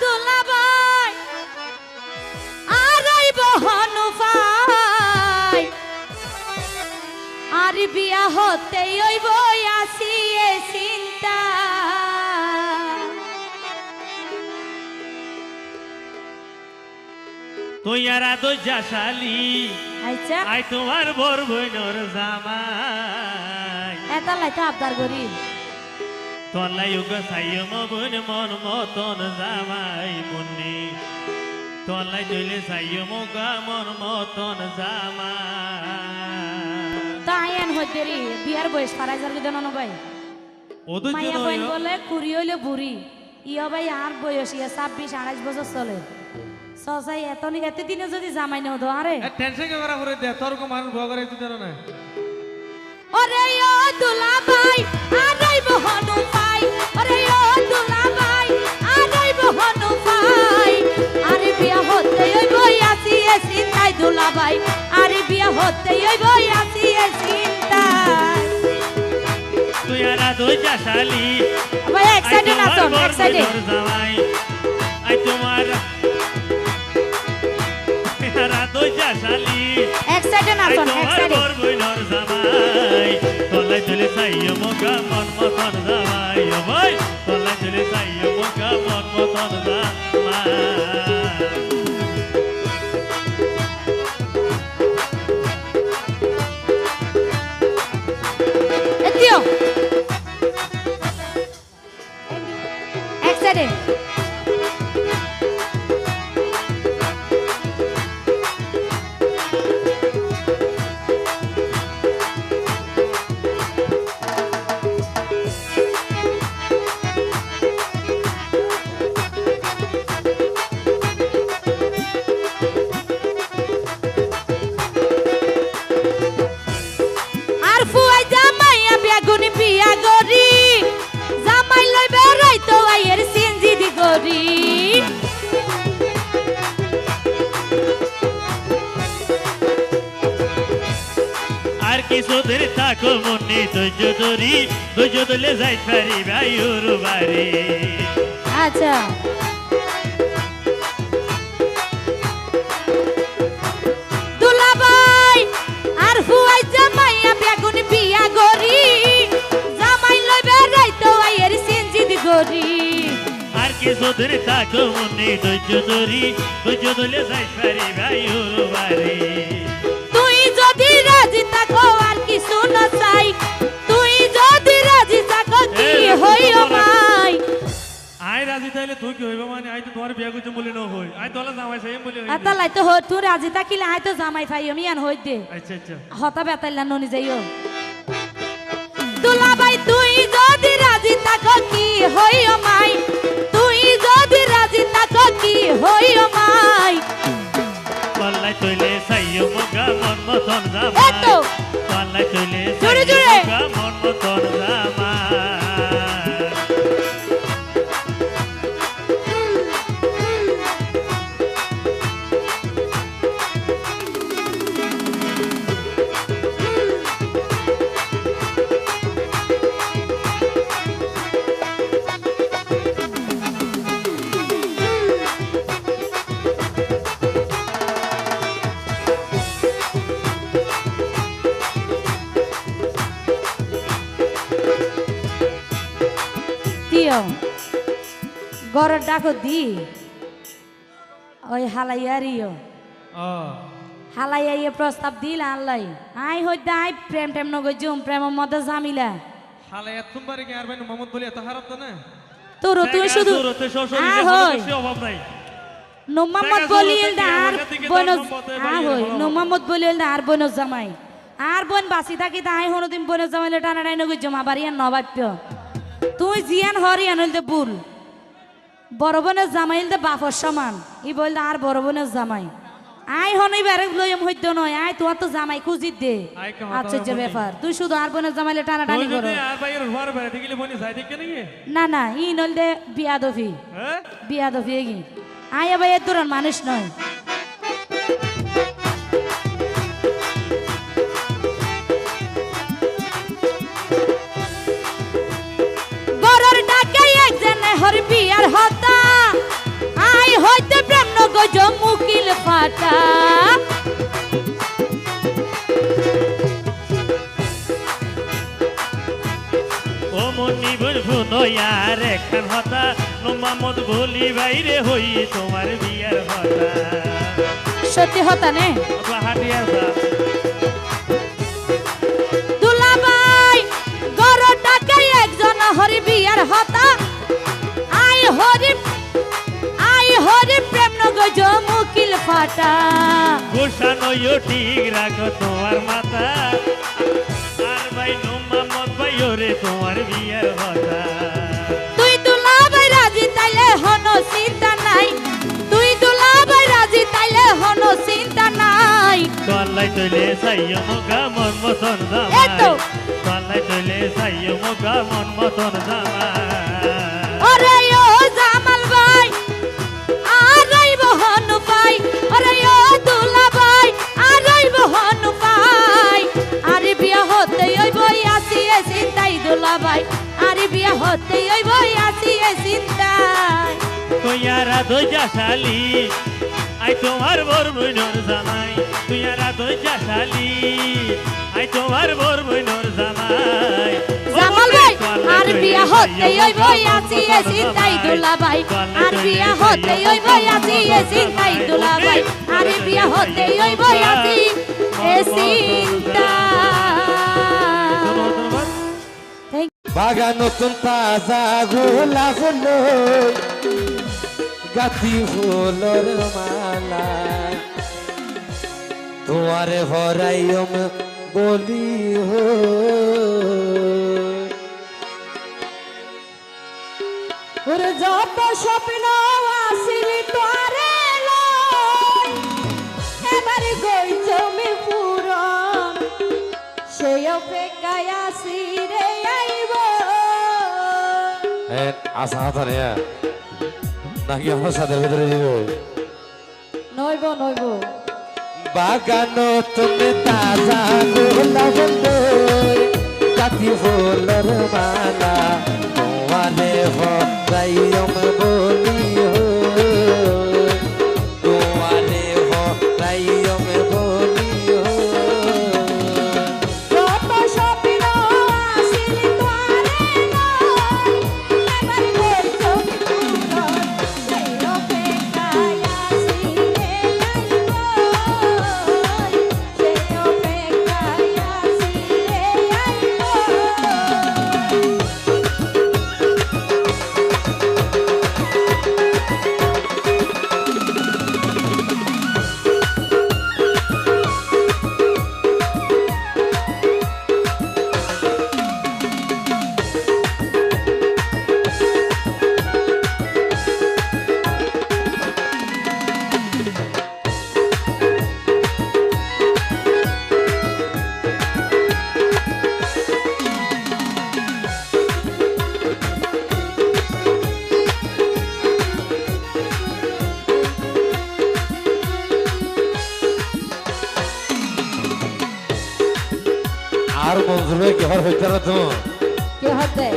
দুলাভাই আরাই বহনু পাই আর বিয়া হতেই হইব আসি এ চিন্তা তুই আর আদো জাশালি আচ্ছা আই তোমার বর বইনর জামাই এটা লাইতে আবদার করি তোলাই উগ সাইয় মন মন মতন জামাই মুন্নি তোলাই জইলে সাইয় মুগা মন মতন জামাই তাইন হইতে রে বিয়ার বয়স পারাই যার কি জানো ভাই ওদের মাইয়া জন্য বইন বলে কুড়ি হইলে বুড়ি ইয়া ভাই আর বয়স ইয়া 26-28 বছর চলে সসাই এত দিনে যদি জামাই নেও তো আরে টেনশন কে করা করে দে তোর কো মানুষ ভয় করে তুই জানো না ওরে ও দুলাভাই আরাই বহনু পাই ওরে ও দুলাভাই আরাই বহনু পাই আরে বিয়া হতে হইব আসি এ চিন্তায় দুলাভাই আরে বিয়া হতে হইব আসি এ চিন্তায় তুই আর আদো জাশালি ভাই এক সাইডে নাচো এক সাইডে জামাই আই তোমার আর আদো জাশালি এক সাইডে নাচো এক সাইডে বর বইনর জামাই তোলাই জইলে সাইয় মুগা মন মতন জামাই ও ভাই তোলাই জইলে সাইয় মুগা মন মতন জামাই এদিও এক সাইডে আর ফুয়াই জামাইয়া বেগুনি বিয়া গরি জামাই লই বেড়াই তো আইয়ের সিনজি দি গরি আর কিছুদিন থাকো মনে ধৈর্য ধরলে যাই পারি ভাইয়ের বাড়ি আচ্ছা দুলাভাই আর ফুয়াই জামাইয়া বেগুনি বিয়া গরি জামাই লই বেড়াই তো আইয়ের সিনজি দি গরি আর কিছুদিন থাকো মনে ধৈর্য ধরলে যাই পারি ভাইয়ের বাড়ি তুই যদি রাজি থাকো আর কিছু না চাই তুই যদি রাজি থাকো কি হইও মাই আই রাজি তাইলে তুই কি হইবা মানে আই তো তোমার বিয়া করতে বলি না হই আই তোলা জামাই সাইম বলি হই আতা লাই তো তুই রাজি থাকিলে আই তো জামাই ফাইও মিয়ান হই দে আচ্ছা আচ্ছা হতা বেতাইলা ননি যাইও দুলাভাই তুই যদি রাজি থাকো কি হইও মাই তুই যদি রাজি থাকো কি হইও মাই পাল্লাই তৈলে সাইয় মুগা মন মতন জামাই এতো পাল্লাই তৈলে জোরে সাইয় জোরে। মুগা মন মতন জামাই দিও গড়ের ডাকো দি ওই হালাইয়ারিও ও হালাইয়া ইয়ে প্রস্তাব দিল আল্লাহ আই হই দাই প্রেম টেম নগো জুম প্রেমের মধ্যে জামিলা হালে এতবারে কি আর ভাই মোহাম্মদ বলি এত খারাপ তো না তোর তুই শুধু সুরতে শ্বশুর আ হই বেশি অভাব নাই নোমাম্মদ বলিল আর বনজ আ হই নোমাম্মদ বলিল আর বনজ জামাই আর বোন বাসি থাকি তাই হনদিন বনজ জামাইলে টানা টানা নগো জমা বাড়িয়া নবাপ্য তুই জিয়ান হরিয়ান হইতে বুল বড় বোনের জামাইল দে বাপর সমান ই বলতে আর বড় বোনের জামাই আই হনই বেরে লইম হইতো নয় আই তোমার তো জামাই খুঁজি দে আই কে আশ্চর্য ব্যাপার তুই শুধু আর বোনের জামাইলে টানা টানি তুই করো যদি আর ভাইয়ের ঘর বেড়াতে গেলে বনি যাই দেখে নাকি না না ই নল দে বিয়াদফি হ্যাঁ বিয়াদফি এগি আই আবার এর দূরের মানুষ নয় বড়র ডাকাই একজনে হর বিয়ার হতা শুনো আর একখান হতা মোহাম্মদ বলি বাইরে হই তোমার বিয়ার হতা সত্যি হতা নে হাটিয়ার সাপ দুলাভাই গরটাকে একজন হরি বিয়ার হতা আই হরি প্রেম নগজ মুকিল ফাটা গোসানইও ঠিক রাখো তোমার মাথা আর ভাই মোহাম্মদ ভাই ওরে তোমার বিয়ার হতা তুই দুলাভাই রাজি তাইলে হনো চিন্তা নাই তুই দুলাভাই রাজি তাইলে হনো চিন্তা নাই তলাই তৈলে সাইয় মুখা মন মতন জামাই এতো। তলাই তৈলে সাইয় মুখা মন মতন জামাই ওরে ও জামাল ভাই আরাই বহন পাই ওরে ও দুলাভাই আরাই বহন পাই আরে বিয়া হতে ওই বই আসি এ চিন্তাই দুলাভাই আরে বিয়া হতে ওই বই আসি এ চিন্তাই তুইয়ারা দইজা শালি আই তোমার বর বইনর জামাই তুইয়ারা দইজা শালি আই তোমার বর বইনর জামাই জামাল ভাই আর বিয়া হতে ওই বই আসি এ চিন্তাই দুলাভাই আর বিয়া হতে ওই বই আসি এ চিন্তাই দুলাভাই আর বিয়া হতে ওই বই আসি এ চিন্তা বাগান নতুন তাজা গোলা হলো গাতি ফুলর মালা তোমারে ভরাইম বলি হো ওরে যত স্বপ্ন আসিল তোরে লই এবার গই জমি পুরন সেই অপেক্ষায় আসি রে আইব আশা হাতা নেয়া নাকি আমার সাথে ভেতরে যাবে নইব নইব বাগান নতুন তাজা গোলা হলো গাতি ফুলর মালা তোমারে ভরাইম বলি হো তোমারে ভরাইম বলি হো যত স্বপ্ন আসিল তোরে লই এবার গই জমি পুরন সেই অপেক্ষায় আসি রে আইব সেই অপেক্ষায় আসি রে আইব আর মঞ্জুর ভাই কেবার হইতে না তো কে হতে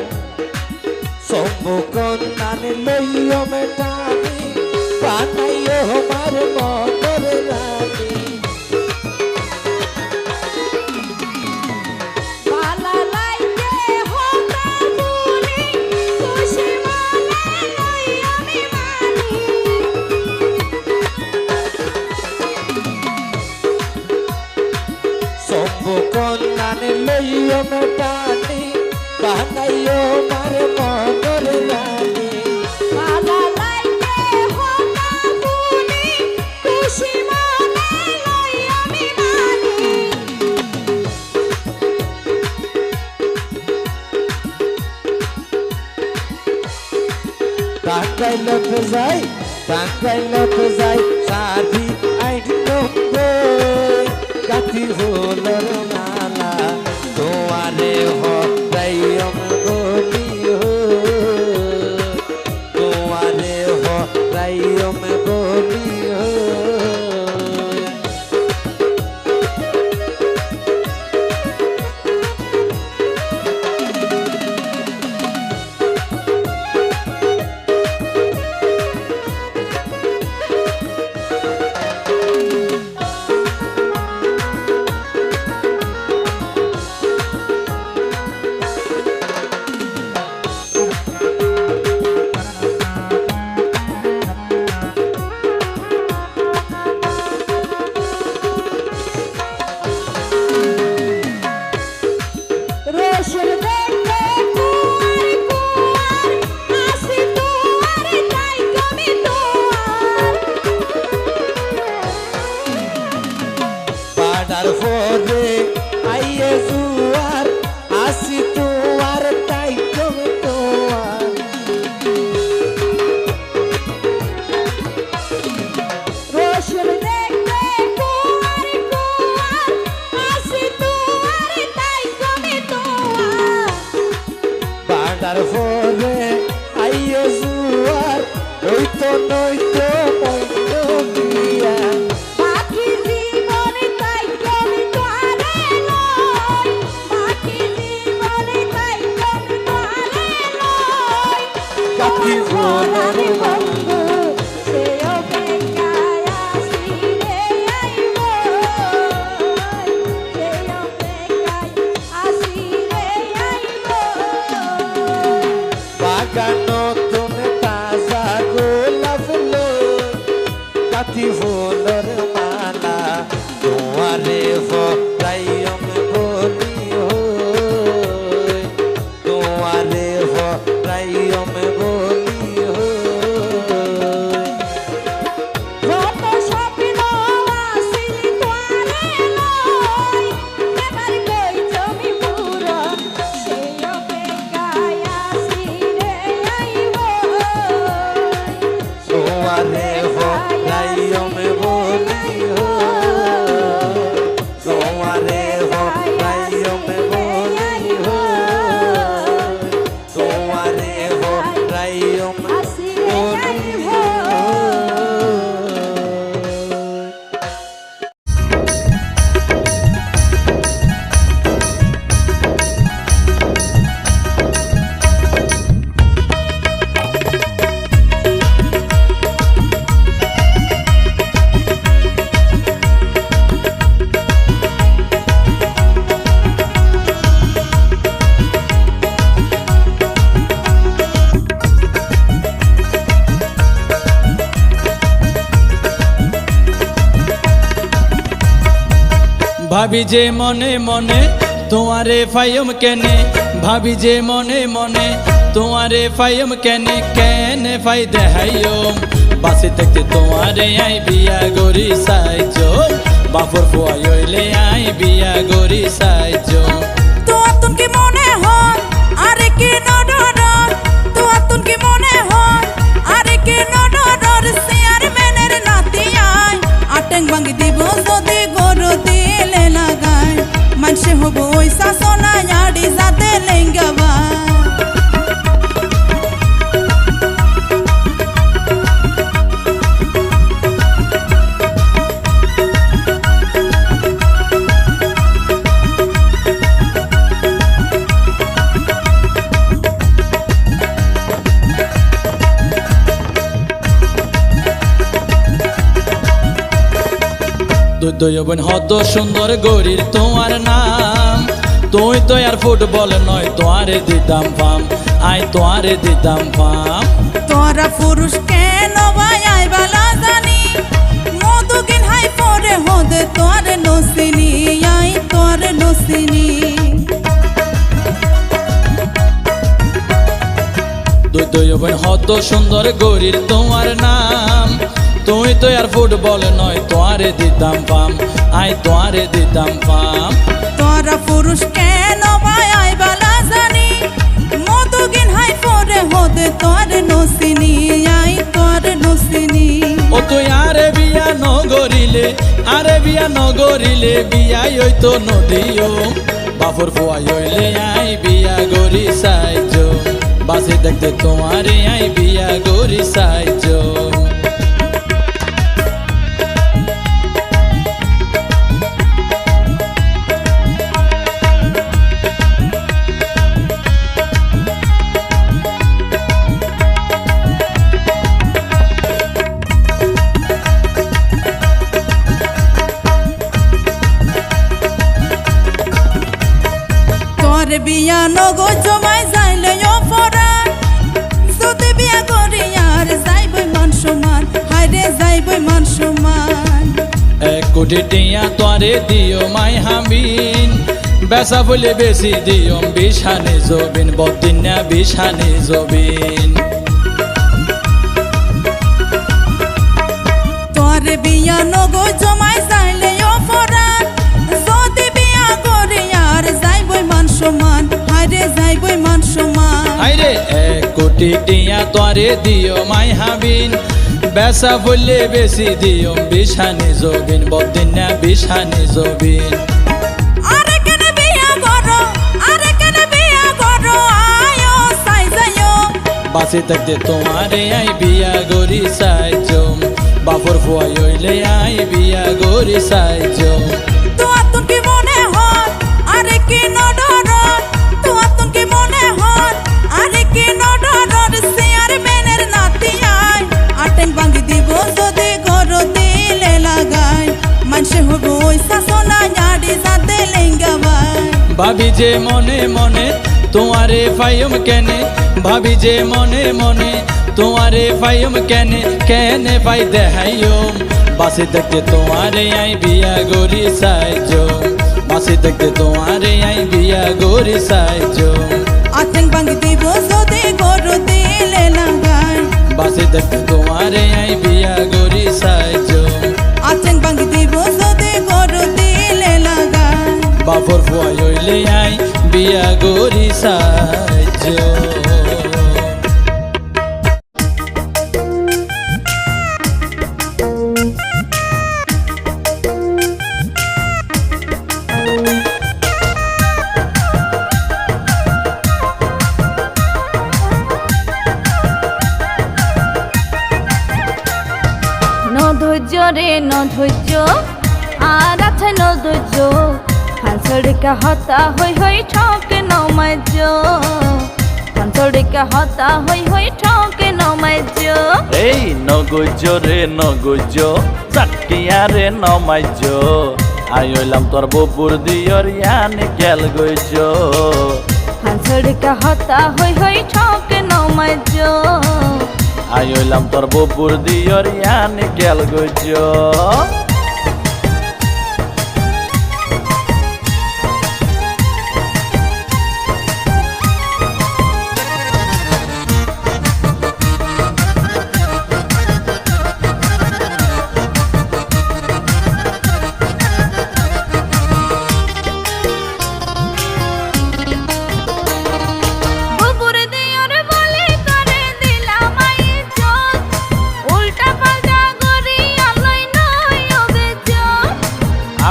সম্মুখন নানে লইও মেটানি বানাইও আমার মনের রানী পালা লাইতে হতা ভুলি খুশি মনে লই আমি মানি সম্মুখন নানে লইও মেটানি বানাইও আমার মনের রানী পালা লাইতে হতা ভুলি খুশি মনে লই আমি মানি টাঙ্গাইলতে যাই সাধি আইন গাতি হলর নালা তোমারে হতাইম বলি হো তোমারে হতাইম বলি হো সোনার বন্ধু সে অপেক্ষায় আসি রে আইব সে অপেক্ষায় আসি রে আইব বাগান নতুন তাজা গোলাপ ফুল কাতি ফুলের মালা তোমারে ফরাইম বলি হই তোমারে ফরাইম বলি হই কত স্বপ্ন আসিল তোরে লই এবার কই তুমি পূরণ সেই অপেক্ষায় আসি রে আইব তোমারে ফরাইম বলি হই তোমারে ফরাইম বলি হই তোমারে ফরাইম আসি রে আইব ভাবি যে মনে মনে তোমারে ফাইম কেনে ভাবি যে মনে মনে তোমারে ফাইম কেনে কেনে ফাই দেহাইও বাসে থাকতে তোমারে আই বিয়া গরি সাইজো বাপর ফুয়াই হইলে আই বিয়া গরি সাইজো তো আতুন কি মনে হয় আরে কি নডর তো আতুন কি মনে হয় আরে কি নডর সিয়ার মেনের নাতি আই আটেং ভাঙ্গি দিব যদি গরু দিলে লাগায় মানসে হব ওই শাসনা আড়ি যাতে লেঙ্গাবা দুই বোন হত সুন্দর গরির তোমার নাম তুই তো আর ফুটবল নয় তোয়ারে দিতাম ফাম আই তোয়ারে দিতাম ফাম তোরা পুরুষ কেন ভাই আই বালা জানি মধুকিন হাই পরে হদে তোর নসিনি আই তোর নসিনি দুই বোন হত সুন্দর গরির তোমার নাম তুই তো আর ফুটবল নয় তোয়ারে দিতাম ফাম আই তোয়ারে দিতাম ফাম তোরা পুরুষ কেন ভাই আই বালা জানি মধুকিন হাই পরে হদে তোর নসিনি আই তোর নসিনি ও তুই আরে বিয়া নগরিলে বিয়াই হইতো নদীও বাপর ফুয়াই হইলে আই বিয়া গরি সাইজো বাসে দেখতে তোমারে আই বিয়া গরি সাইজো তোর বিয়া নগো জমাই যাইলে অপরা যদি বিয়া করি আর যাইবই মান সমান হাইরে যাইবই মান সমান 1 কোটি টিয়া তোরে দিও মাই হামিন বেসা বলে বেশি দিও বিশানে জবিন বদিনা বিশানে জবিন তোর বিয়া নগো জমাই যাইলে অপরা যদি বিয়া করি আর যাইবই মান সমান হাইরে যাইবই মান সমান আইরে 1 কোটি টিয়া তোরে দিও মাই হাবিন বেসা বলে বেশি দিও বিশানে জবিন বদিনা বিশানে জবিন আরে কেন বিয়া করো আয়ো সাই যাইও বাসে থাকতে তোমারে আই বিয়া গরি সাইজো বাপর ফুয়াই হইলে আই বিয়া গরি সাইজো তো আতুন কি মনে হয় আরে কি নডর তো আতুন কি মনে হয় আরে কি নডর সিয়ার মেনের ভাবি যে মনে মনে তোমারে ফাইম কেনে ভাবি যে মনে মনে তোমারে ফাইম কেনে কেনে পাই দেহাইও বাসে দেখতে তোমারে আই বিয়া গরি সাইজো বাসে দেখতে তোমারে আই বিয়া গরি সাইজো আতঙ্ক ভাঙি দিব যদি গরু দিলে লাগাই বাসে দেখতে তোমারে আই বিয়া গরি সাইজো আতঙ্ক ভাঙি দিব যদি গরু দিলে লাগাই বাফর ফুয়াই হইলে আই বিয়া গরি সাইজো ধৈর্য রে ন ধৈর্য আর আছে ন ধৈর্য হাঁসড়িকা হতা হই হই ঠকে নমাজ্য হাঁসড়িকা হতা হই হই ঠকে নমাজ্য এই নগৈজ রে নগৈজ চাটকিয়া রে নমাইজ আইলাম তোর বপুর দিয়র ইয়ানে গেল গইজ হাঁসড়িকা হতা হই হই ঠকে নমাজ্য আইলাম তোর বপুর দিয়র ইয়ানে গেল গইজ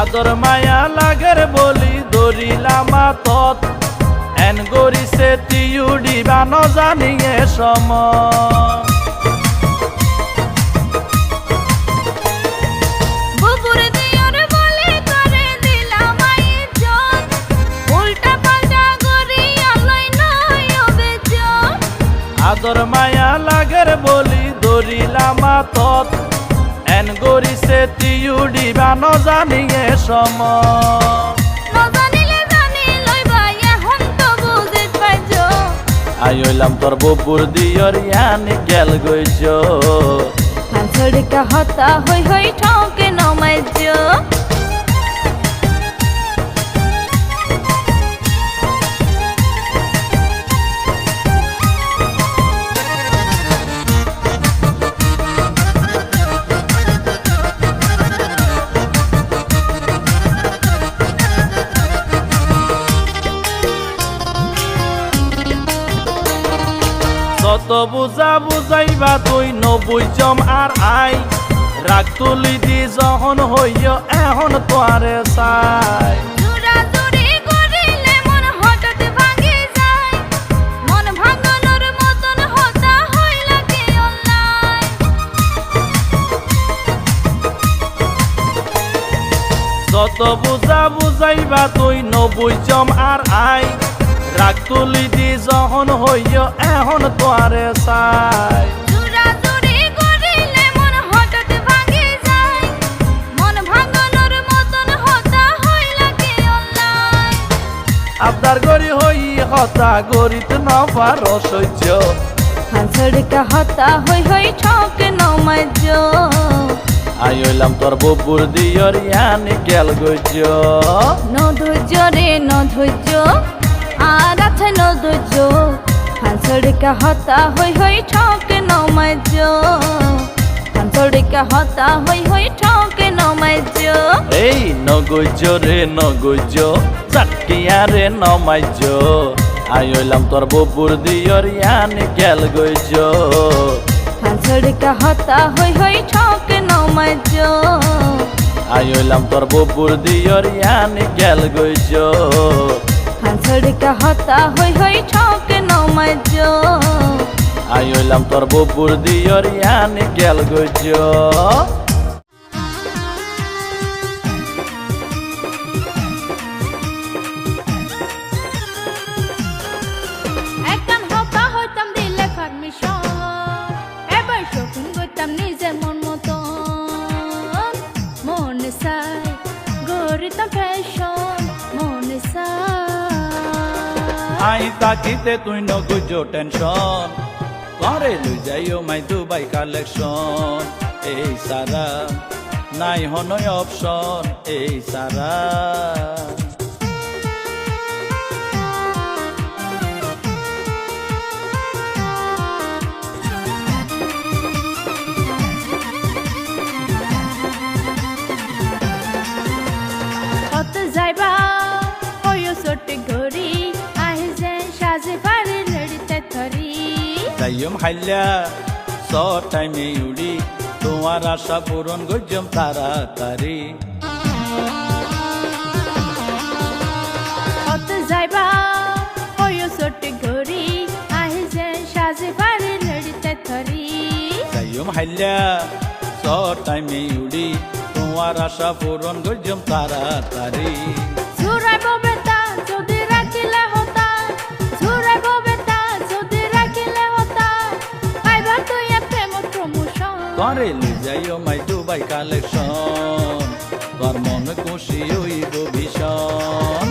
আদর মায়া লাগের বলি দরিলামা তত এন গরিছে তিউ ডিবা ন জানিয়ে সম আদর মায়া লাগের বলি দরিলামা তত এন গরিছে তিউ ডিবা ন জানিয়ে সম আইলাম তোর বপুর দিয়র ইয়ানে গেল গইজ হাঁসড়িকা হতা হই হই ঠকে নমাজ্য কত বুঝা বুঝাইবা তুই নবুঝম আর আই রাগ তুলি দি যখন হইয় এখন তোয়ারে চাই যত বুঝা বুঝাইবা তুই নবুঝম আর আই রাগ তুলি দি যখন হইয় এখন তোয়ারে চাই আবদার গরি হই হতা গরিত নপার সহ্য হাঁসড়িকা হতা হই হই ঠকে নমাজ্য আইলাম তোর বপুর দিয়র ইয়ানে গেল গইজ ন ধৈর্য রে ন ধৈর্য আর আছে ন ধৈর্য হাঁসড়িকা হতা হই হই ঠকে নমাজ্য হাঁসড়িকা হতা হই হই ঠকে নমাজ্য এই নগৈজ রে নগৈজ চাটকিয়া রে নমাইজ আইলাম তোর বপুর দিয়র ইয়ানে গেল গইজ হাঁসড়িকা হতা হই হই ঠকে নমাজ্য আইলাম তোর বপুর দিয়র ইয়ানে গেল গইজ হাঁসড়িকা হতা হই হই ঠকে নমাজ্য আইলাম তোর বপুর দিয়র ইয়ানে গেল গইজ একদম হতা হইতাম দিলে পারমিশন এবার শকুন করতাম নিজের মন মতন মনে চাই গড়িতাম ফ্যাশন মনে চাই আই তাকিতে তুই নগুজো টেনশন করে লই যাইও মাই দুবাই কালেকশন এই সারা নাই হনয় অপশন এই সারা কত যাইবা হইও সটে ঘড়ি আহি যে সাজে পারে লড়িতে ধরি যাইম হাইলা স টাইমে উড়ি তোমার আশা পূরণ গজম তাড়াতাড়ি কত যাইবা হইও সটে ঘড়ি আহি যে সাজে পারে লড়িতে ধরি যাইম হাইলা স টাইমে উড়ি তোমার আশা পূরণ গজম তাড়াতাড়ি ঝুরাইব বেতা যদি রাখিলে হতা ঝুরাইব বেতা যদি রাখিলে হতা পাইবা তুই প্রেম প্রমোশন করে লই যাইও মাই দুবাই কালেকশন তোর মন খুশি হইব ভীষণ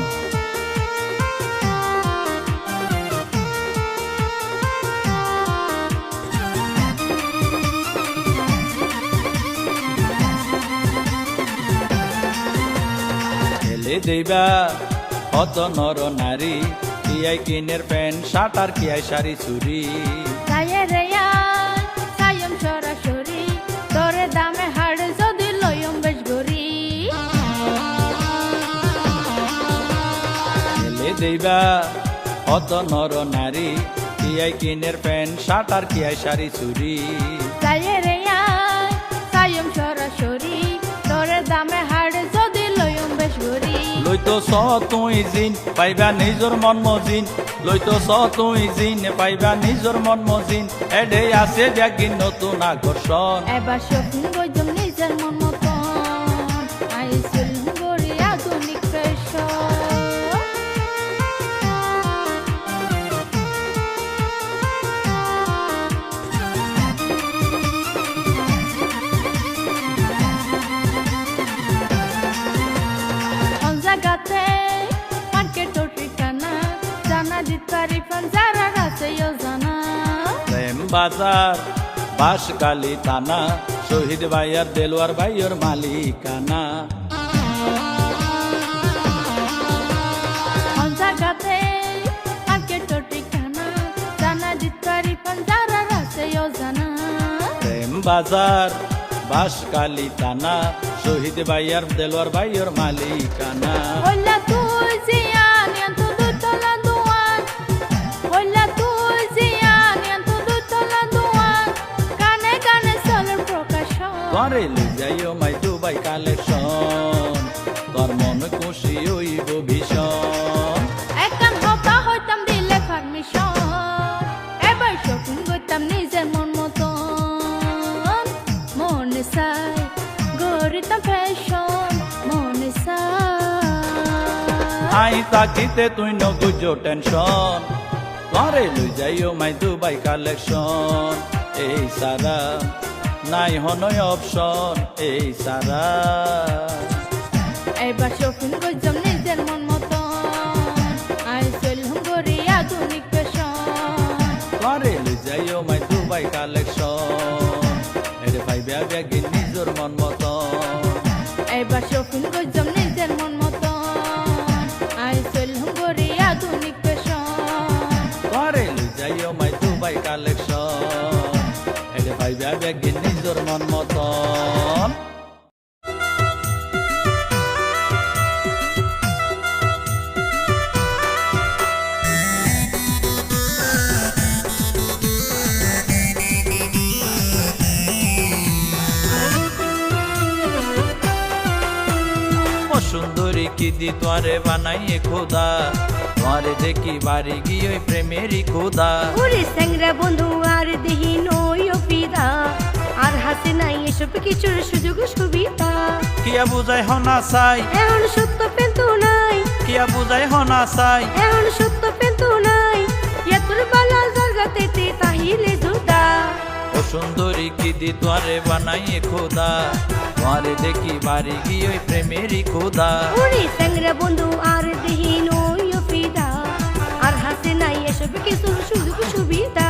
ঢেলে দেবা অত নর নারী কিয়াই কিনের প্যান্ট শার্ট আর কিয়াই শাড়ি চুরি তাইয়ে রে সায়ম সরাসরি তোরে দামে হাড় যদি লয়ম বেশ গরি ঢেলে দেবা অত নর নারী কিয়াই কিনের প্যান্ট শার্ট আর কিয়াই শাড়ি চুরি তাইয়ে রে সায়ম সরাসরি তোরে দামে হাড় যদি লয়ম বেশ গরি লইতো স তুই জিন পাইবা নিজর মন মজিন লইতো স তুই জিন পাইবা নিজর মন মজিন এডে আছে ব্যাগিন নতুন আকর্ষণ এবার শপিং গজম নিজের মন মতন আইসুল গড়ি আধুনিক ফ্যাশন জাগাতে মার্কেট ঠিকানা জানা দিত পারি যারা আছে জানা প্রেম বাজার বাসকালী থানা শহীদ ভাইয়ার দেলোয়ার ভাইয়ের মালিকানা জাগাতে মার্কেট ঠিকানা জানা দিত পারি যারা আছে জানা প্রেম বাজার বাসকালী থানা শহীদ ভাইয়ার দেলোয়ার ভাইয়ের মালিকানা হইলা তুই জিয়ান এত দুতলা দুয়ান হইলা তুই জিয়ান এত দুতলা দুয়ান কানে কানে চলের প্রকাশন করে লই যাইও মাই দুবাই কালেকশন তোর মন খুশি হইব ভীষণ একদম হতা হইতাম দিলে পারমিশন এবার শপিং করতাম নিজের মন মতন মনে চাই গড়িতাম ফ্যাশন মনে চাই আই তাকিতে তুই নগুজো টেনশন করে লই যাইও মাই দুবাই কালেকশন এই সারা নাই হনয় অপশন এই সারা এবার শপিং করতাম নিজের মন মতন আইসল গড়ি আধুনিক ফ্যাশন করে লই যাইও মাই দুবাই কালেকশন এরে ভাই ব্যাগিন নিজর মন মতন এবার শপিং করতাম নিজের মন মতন আইসল গড়ি আধুনিক ফ্যাশন করে লই যাইও মাই দুবাই কালেকশন এরে ভাই ব্যাগিন নিজর মন মতন সুন্দরী কি দি তোরে বানাইয়ে খোদা তোরে দেখি বাড়ি গিয়ে প্রেমেরই খোদা ওরে স্যাংরা বন্ধু আর দেহি নইও পিদা আর হাসে নাই এসব কিছুর সুযোগ সুবিধা কিয়া বুঝাই হনা চাই এখন সত্য পেন্তু নাই কিয়া বুঝাই হনা চাই এখন সত্য পেন্তু নাই এতর বালা জায়গাতে তাহিলে জুদা ও সুন্দরী কি দি তোরে বানাইয়ে খোদা তোরে দেখি বাড়ি গিয়ে প্রেমেরই খোদা ওরে স্যাংরা বন্ধু আর দেহি নইও পিদা আর হাসে এসব কিছুর সুযোগ সুবিধা।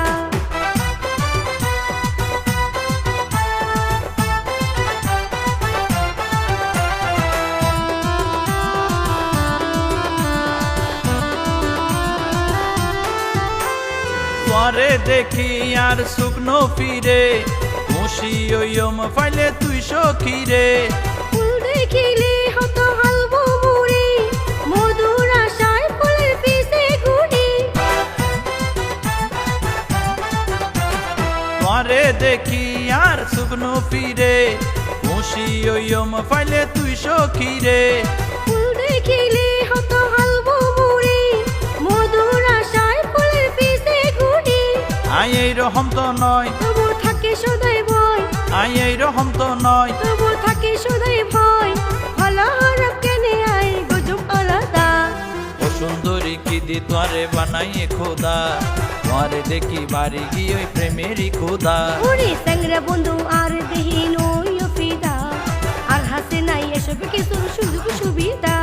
তোরে দেখি আর শুকনো ফিরে মুশি ওইম ফাইলে তুই সখী রে। ফুল দেখিলে হতো হালবো মুড়ি, মধুর আশায় ফুলের পিছে ঘুরি। তোরে দেখি আর শুকনো ফিরে মুশি ওইম ফাইলে তুই সখী রে। ফুল দেখিলে হতো হালবো মুড়ি, মধুর আশায় ফুলের পিছে ঘুরি। আই এই রকম তো নয়, তবু থাকে সদাই ভয়, আই এই রকম তো নয়, তবু থাকে সদাই ভয়। ভালো হারাপ কেনে আই গজব আলাদা। ও সুন্দরী কি দি তোরে বানাইয়ে খোদা, তোরে দেখি বাড়ি গিয়ে ওই প্রেমেরই খোদা। ওরে স্যাংরা বন্ধু আর দেহি নই ফিদা, আর হাসে নাই এসব কিছুর সুযোগ সুবিধা।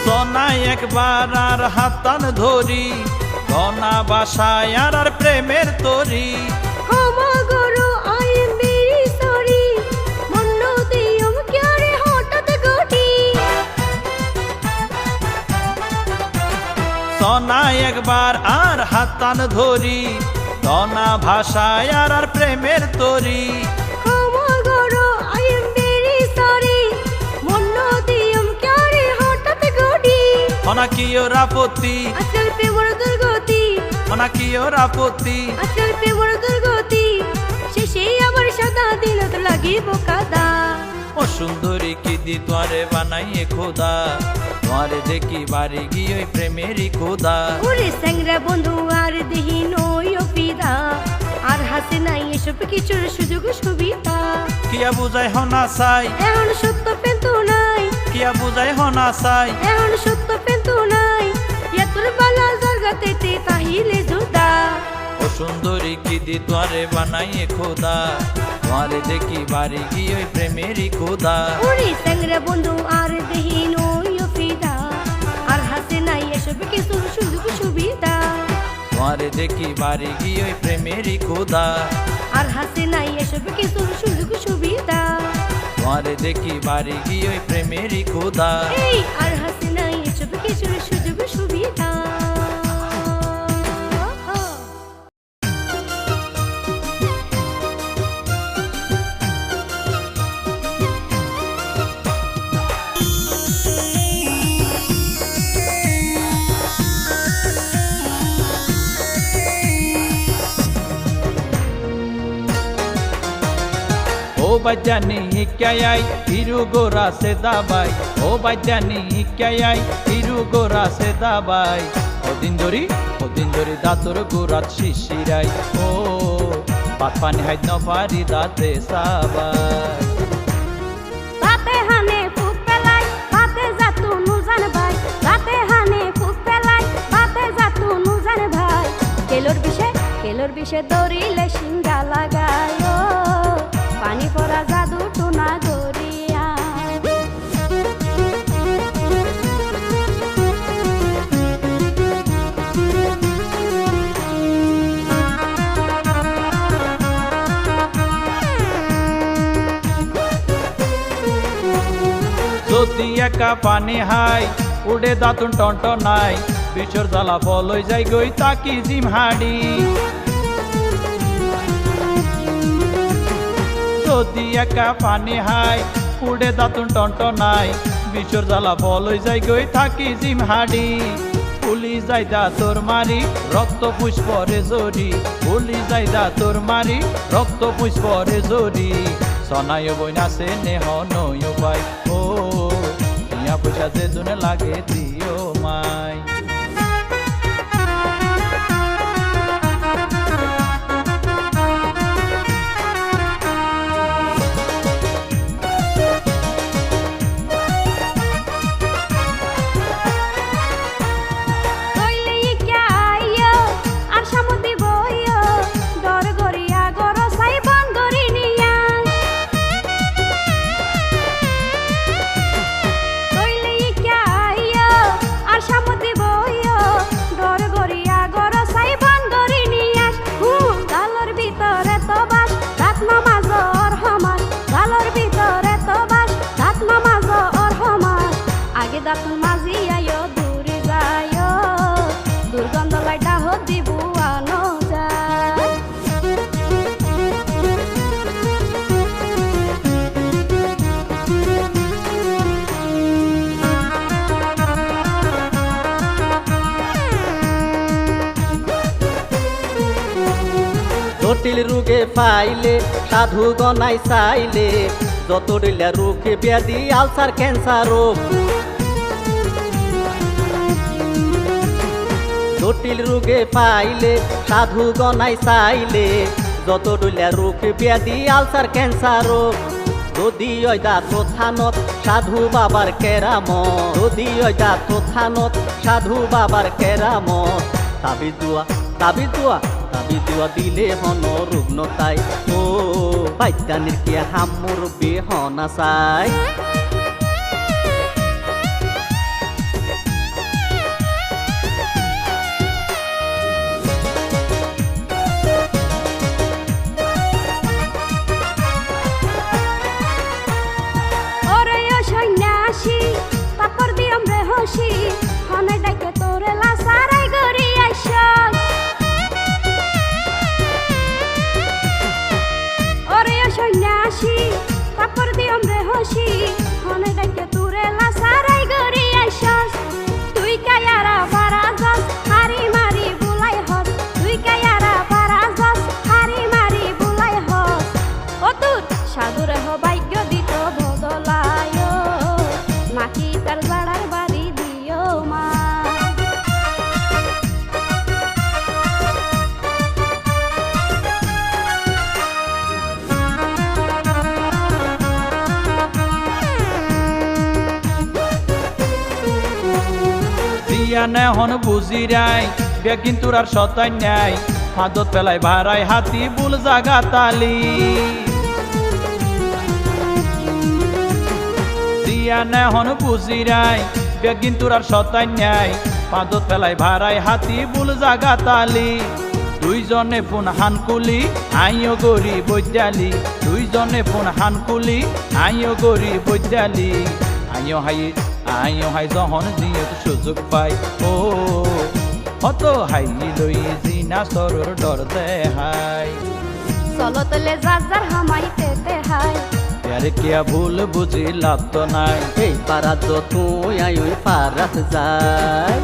সোনাই একবার আর হাতান ধরি, গনা বাসায় আর প্রেমের তরি। ক্ষমা করো I am very sorry, Monno দিয়ম ক্যারে হঠাৎ ঘটি। সোনাই একবার আর হাতান ধরি, গনা ভাষায় আর প্রেমের তরি। ক্ষমা করো I am very sorry, Monno দিয়ম ক্যারে হঠাৎ ঘটি। অনা কি ওর আপত্তি, আজকাল প্রেমর দুর্গতি, অনা কি ওর আপত্তি। আজকাল প্রেমর দুর্গতি, শেষে আবার সাদা দিন তো লাগিব কাদা। ও সুন্দরী কি দি তোরে বানাইয়ে খোদা, তোরে দেখি বাড়ি গিয়ে ওই প্রেমেরই খোদা। ওরে স্যাংরা বন্ধু আর দেহি নই ফিদা, আর হাসে নাই এসব কিছুর সুযোগ সুবিধা। কিয়া বুঝাই হনা চাই, এখন সত্য পেন্তু নাই, কিয়া বুঝাই হনা চাই। এখন সত্য পেন্তু নাই, ইয়াতুর বালা জর্গাতে তাহিলে জুদা। ও সুন্দরী কি দি তোরে বানাইয়ে খোদা, তোরে দেখি বাড়ি গিয়ে ওই প্রেমেরই খোদা। ওরে স্যাংরা বন্ধু আর দেহি নই ফিদা, আর হাসে নাই এসব কিছুর সুযোগ সুবিধা। তোরে দেখি বাড়ি গিয়ে ওই প্রেমেরই খোদা, আর হাসে নাই এসব কিছুর সুযোগ সুবিধা। তোরে দেখি বাড়ি গিয়ে ওই প্রেমেরই খোদা। এই আর হাসে নাই এসব কিছুর সুযোগ সুবিধা। ओ बजानी क्या आई हिरू गोरा से दाबाई, ओ बजानी क्या आई हिरू गोरा से दाबाई। ओ दिन धरी दातुर गोरात शिशिराई, ओ पात पानी हाइद न पारी दाते साबाई। রাতে হানে ফুক পেলাই বাতে যাতু নুজান ভাই, রাতে হানে ফুক পেলাই বাতে যাতু নুজান ভাই। কেলোর বিষে দৌড়িলে সিঙ্গা লাগায়, ও পানি পড়া জাদু টুনা গড়িয়া। যদি একা পানি হাই উড়ে দাতুন টন্ট নাই, বিচর জ্বালা ফলই যাই গই তাকি জিম হাড়ি। যদি একা পানি হাই উড়ে দাতুন টন্ট নাই, বিচর জ্বালা ফলই যাই গই থাকি জিম হাড়ি। পুলি যাইদা তোর মারি রক্ত পুষ্পরে জড়ি, পুলি যাইদা তোর মারি রক্ত পুষ্পরে জড়ি। সনায় বইনাছে নেহ নয় পাই, ও টিয়া পয়সা যে জনে লাগে দিও মাই। কইলে ইকা আইও আর সামুদি বইও, দাতুল মাঝি আয়ো দূরে যায়ো দুর্গন্ধ লাইটা হদি বুয়ানো যায় জটিল রোগে পাইলে সাধু গনাই চাইলে যত ডিলা রোগ ব্যাধি আলসার ক্যান্সার রোগ জটিল রোগে পাইলে সাধু গনাই চাইলে যত ডিলা রোগ ব্যাধি আলসার ক্যান্সার রোগ যদি ওই দাঁত থানত সাধু বাবার কেরামত যদি ওই দাঁত থানত সাধু বাবার কেরামত তাবিজ দুয়া তাবিজ দুয়া তাবি দুয়া দিলে হন রুগ্ন তাই ও বাইতানির কে হামুর বেহনা চাই ওরে ও সন্ন্যাসী তারপর দিয়ম রে হসি হনে ডাকে তোরে লাসারাই গরি আইসা সন্ন্যাসী কাপড় দিয়ম রে হসি হনে ডাকে তোরে লাসারাই গরি আইসস তুই কায়ারা পারা যাস হারি মারি বুলাই হস তুই কায়ারা পারা যাস হারি মারি বুলাই হস ও তুই সাধুরে হ ভাগ্য দিত বদলায় নাকি তার জাড়ার বাড়ি দিও মা নে হন বুঝি রাই বে কিন্তু আর সতাই নাই হাতত পেলাই ভাড়াই হাতি বুল জাগা তালি দিয়া নে হন বুঝি রাই বে কিন্তু আর সতাই নাই হাতত পেলাই ভাড়াই হাতি বুল জাগা তালি দুইজনে ফোন হানকুলি আইও গরি বৈদ্যালি দুইজনে ফোন হানকুলি আইও গরি বৈদ্যালি আইও হাই যখন যিহেত সুযোগ পাই ও হত হাই লই জিনা সরর ডর দেহাই চলো তলে যার হামাইতে দেহাই यार क्या भूल बुझी लाभ तो নাই এই পারাত যত আই ওই পারাত যায়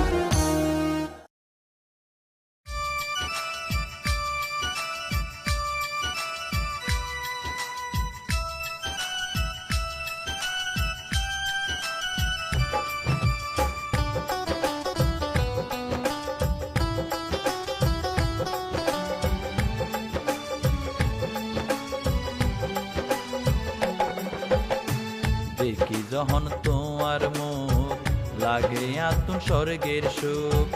দেখি যখন তোমার মুখ লাগে আতুন স্বর্গের সুখ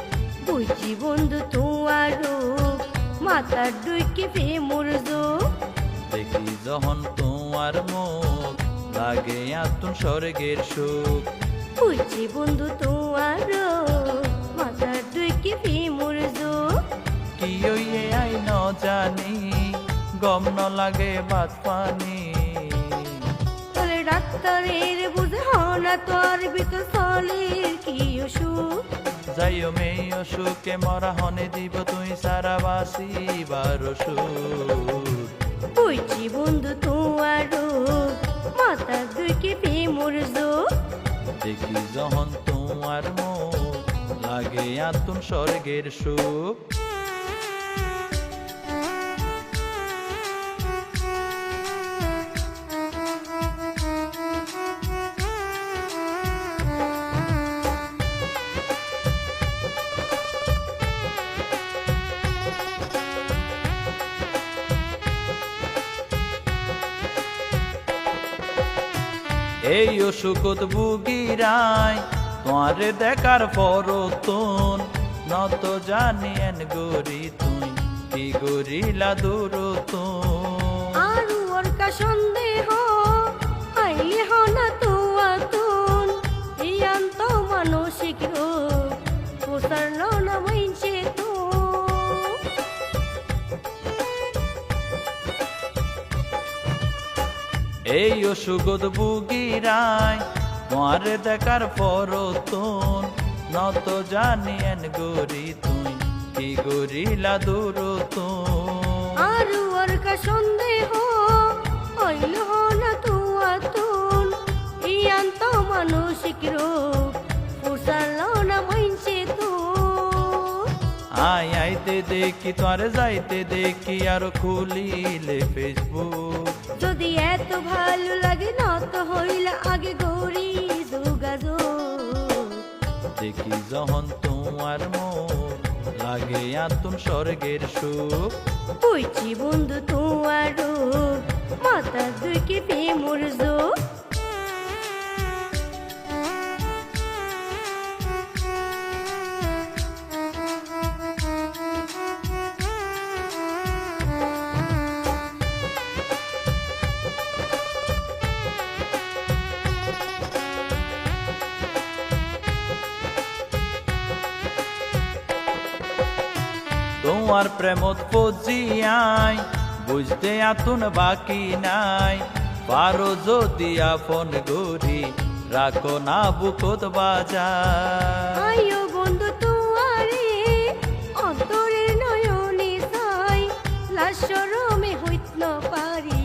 বুঝি বন্ধু তোমার রূপ মাথার ডুইকে প্রেমর যোগ দেখি যখন তোমার মুখ লাগে আতুন স্বর্গের সুখ বুঝি বন্ধু তোমার রূপ মাথার ডুইকে প্রেমর যোগ কি ওইয়ে আই ন জানি গম ন লাগে ভাত পানি তলে ডাক্তারের বুঝে হনা তোর ভিতর চলের কি অসুখ যাইও মেয়ে অসুখে মরা হনে দিব তুই সারা বাসি বারো সুখ বুঝি বন্ধু তোমার রূপ মাথার ডুইকে প্রেমর যোগ দেখি যখন তোমার মুখ লাগে আতুন স্বর্গের সুখ এই অসুখত ভুগিরাই তোমারে দেখার পরতন নত জানিয়েন গরি তুই কি গরিলা দূরতন আর ওর কা সন্দেহ আইলে হনা তুয়া তুন ইয়ান্ত মানসিক রোগ পোসার না বইছে তো এই অসুখত ভুগিরাই তোমারে দেখার পরতন নত জানিয়েন গরি তুই কি গরিলা দূরতন আরু আর কা সন্দেহ হইল না তুয়াতুন ইয়ান তো মানসিক রূপ পুষাল না মাইনছে তো আই আইতে দেখি তোরে যাইতে দেখি আর খুলিলে ফেসবুক যদি এত ভালো লাগে না তো হইল আগে গরি যোগাযোগ দেখি যখন তোমার মন লাগে আতুন স্বর্গের সুখ বুঝছি বন্ধু তোমার রূপ মাথা দুই কে প্রেমর যোগ তোমার প্রেমত পজিয়াই বুঝতে আতুন বাকি নাই পারো যদি আপন গরি রাখো না বুকত বাজার আয়ো বন্ধু তোমারে অন্তরের নয়নে চাই লাশরমে হইত না পারি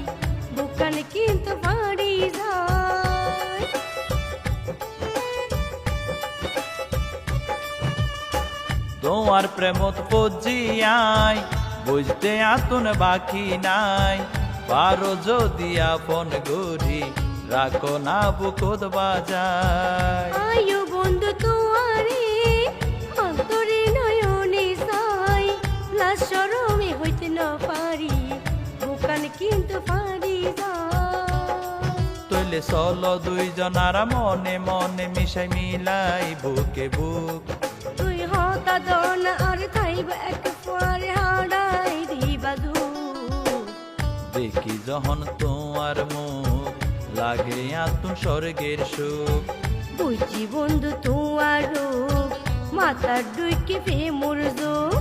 বুকানে কিন্তু পারি যাই তোমার প্রেমত পজিয়াই বুঝতে আতুন বাকি নাই পারো যদি আপন গরি রাখো না বুকত বাজার আয়ো বন্ধু তোমারে অন্তরে নয়নে চাই লাশরমে হইত না পারি বুকানে কিন্তু পারি যাই তৈলে চলো দুইজনারা মনে মনে মিশাই মিলাই বুকে বুক তুই হতা দন আর খাইব এক পরে হাড়াই দিবা দেখি যখন তোমার মুখ লাগে আতুন স্বর্গের সুখ বুঝি বন্ধু তোমার রূপ মাথার দুইকে প্রেমর যোগ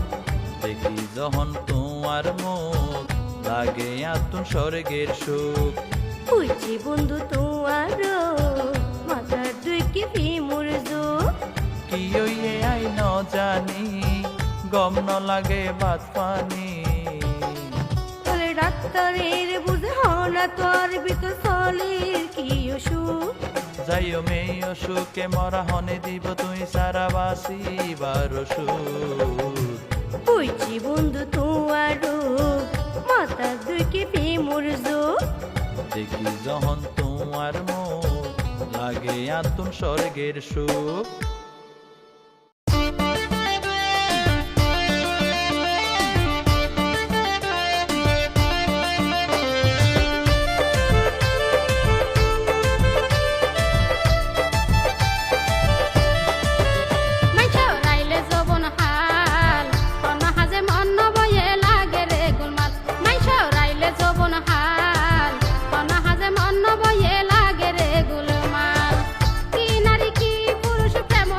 দেখি যখন তোমার মুখ লাগে আতুন স্বর্গের সুখ বুঝি বন্ধু তোমার রূপ মাথার দুইকে প্রেমর যোগ কি হইয়ে আই ন জানি গম ন লাগে ভাত পানি চলে ডাক্তারের বুঝে হনা তোর ভিতর চলের কি অসুখ যাইও মেয়ে অসুখে মরা হনে দিব তুই সারা বাসিবার সুখ বুঝি বন্ধু তোমার রূপ মাথার দুইকে প্রেমর যোগ দেখি যখন তোমার মুখ লাগে আতুন স্বর্গের সুখ কি নারী কি পুরুষ প্রেম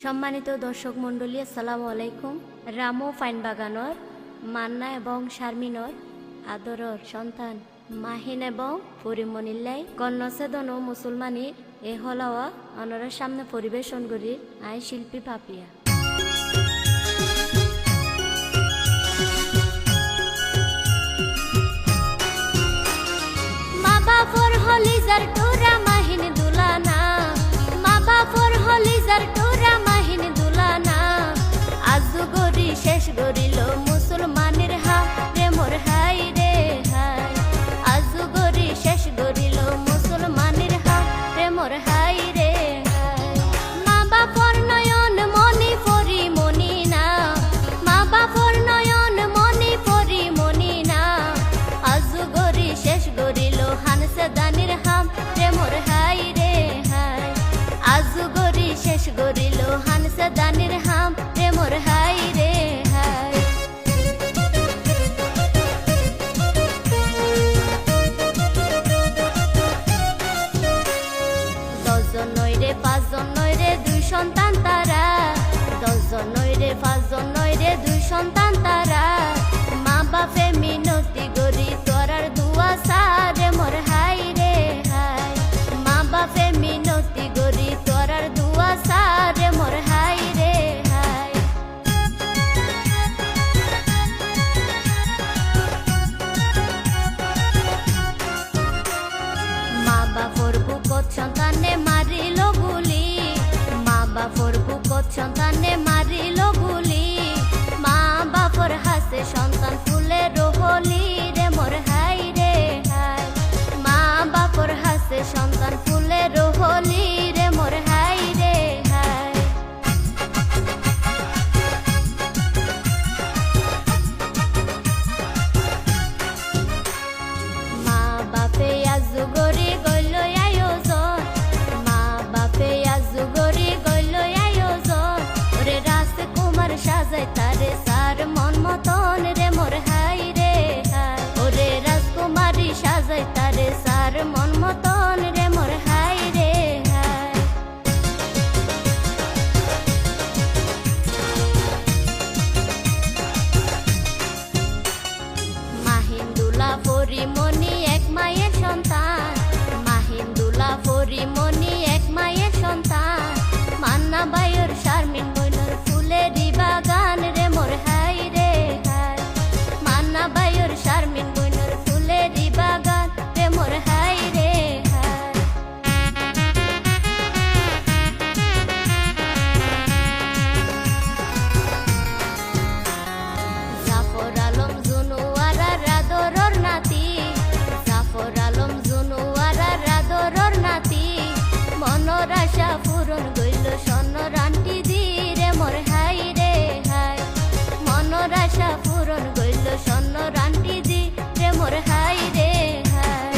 সম্মানিত দর্শক মণ্ডলী, আসসালামু আলাইকুম। রামো ফাইন বাগানর মান্না এবং শারমিনর আদরর সন্তান মাহিন এবং পরিমণিল্লাই কন্যাসেদন ও মুসলমানির এ হলাওয়া অনরের সামনে পরিবেশন করি আই শিল্পী পাপিয়া। মা বাপর হলিজার টোরা মাহিন দুলানা, মা বাপর হলিজার টোরা মাহিন দুলানা, আজু গরি শেষ গরিল মুসলমানের হা রে মোর হাই রে হাই, আজু গরি শেষ গরিল মুসলমানের হা রে মোর হাই রে হাই। মা বাপর নয়ন মনি পরি মনি না, মা বাপর নয়ন মনি পরি মনি না, আজু গরি শেষ গরিল হানসে দানির হাম রে মোর হাই রে হাই, আজু গরি শেষ গরিল হানসে দানির হাম রে মোর হাই রে হাই। দশজন নয় রে পাঁচজন নয় রে দুই সন্তান তারা, দশজন নয় রে পাঁচজন নয় রে দুই সন্তান তারা, মা বাপে মিনতি গরি তোরার দুয়া সারে মোর হাই রে হাই, মা বাপে মিনতি গরি তোরার দুয়া সারে মোর হাই রে হাই। মা বাপর বুকত সন্তানে মারিল গুলি, মা বাপর বুকত সন্তানে মারিল গুলি, মা বাপর হাসে সন্তান ফুলে রোহলি রে মোর হাই রে হাই, মা বাপর হাসে সন্তান ফুলে রোহলি রে মোর হাই রে হাই। মা বাপে আজু গরি গইল আয়োজন, মা বাপে আজু গরি গইল আয়োজন, ওরে রাজকুমার সাজাই তারে সার মন মতন রে মোর হাই রে হাই, ওরে রাজকুমারী সাজাই তারে সার মন মতন রে মোর হাই রে হাই। মাহিন্দুলা পরিমণি এক মায়ের সন্তান, মাহিন্দুলা পরিমণি এক মায়ের সন্তান, মান্না বায়ুর শারমিন বইনর ফুলেরই বাগান রে মোর হাই রে হাই, মান্না বায়ুর শারমিন বইনর ফুলেরই বাগান রে মোর হাই রে হাই। জাফর আলম জুনুয়ারা রাদরর নাতি, জাফর আলম জুনুয়ারা রাদরর নাতি, মনের আশা পূরণ গইল স্বর্ণ রান্টি দি রে মোর হাই রে হাই, মনের আশা পূরণ গইল স্বর্ণ রান্টি দি রে মোর হাই রে হাই।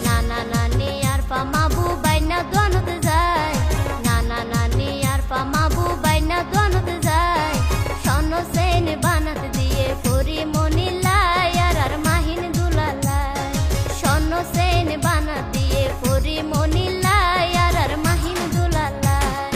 নানা নানি আর পামাবু বাইনা দোয়ানত যায়, নানা নানি আর পামাবু বাইনা দোয়ানত যায়, স্বর্ণ সেন বানাত দিয়ে পরিমণি লাই আর মাহিন দুলালাই, স্বর্ণ সেন বানাত দিয়ে পরিমণি লাই আর মাহিন দুলালাই।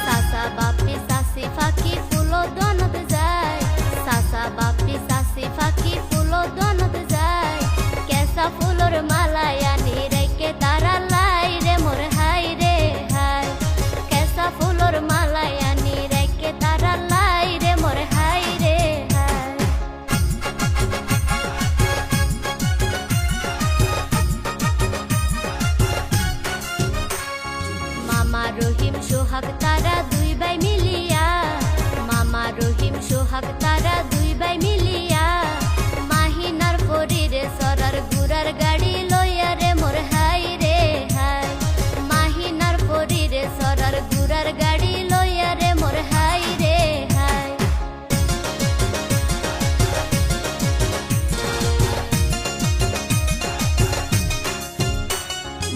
সাসা বাপি সাসি ফাঁকি ফুলো দনত যায়, সাসা বাপি সাসি ফাঁকি ফুলো দনত যায়, কেসা ফুলোর মালাই আনি রেখে তারা লাই রে মোর হাই রে হাই, কেসা ফুলোর মালাই আনি রেখে তারা লাই রে মোর হাই রে হাই। মামা রহিম সোহাগ তারা দুই ভাই মিলিয়া, মামা রহিম সোহাগ তারা দুই ভাই মিলিয়া, মাহিনার পরিরে সরার গুড়ার গাড়ি লইয়া রে মোর হাই রে হাই, মাহিনার পরিরে সরার গুড়ার গাড়ি লইয়া রে মোর হাই রে হাই।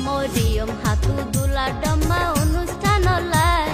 মরিয়ম হাতু দুলা ডম্মা অনুষ্ঠান লাই,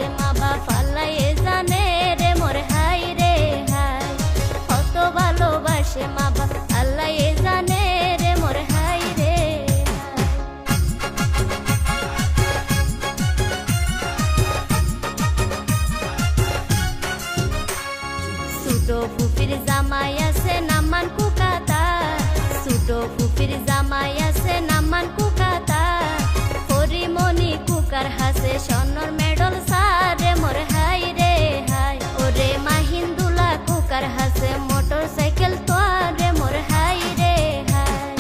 ভালোবাসে মা বাপ আল্লাহ জানে রে মোর হাই রে হাই কত ভালোবাসে মা বাপ আল্লাহ জানে রে মোর হাই রে সুটো ফুপির জামাই আছে নামান কুকাতা সুটো ফুপির জামাই আছে নামান কুকাতা পরিমণি কুকার হাসে স্বর্ণর মেডল সারে মোর হাই রে হাই ওরে মাহিন্দুলা কুকার হাসে মোটর সাইকেল তোয়ারে মোর হাই রে হাই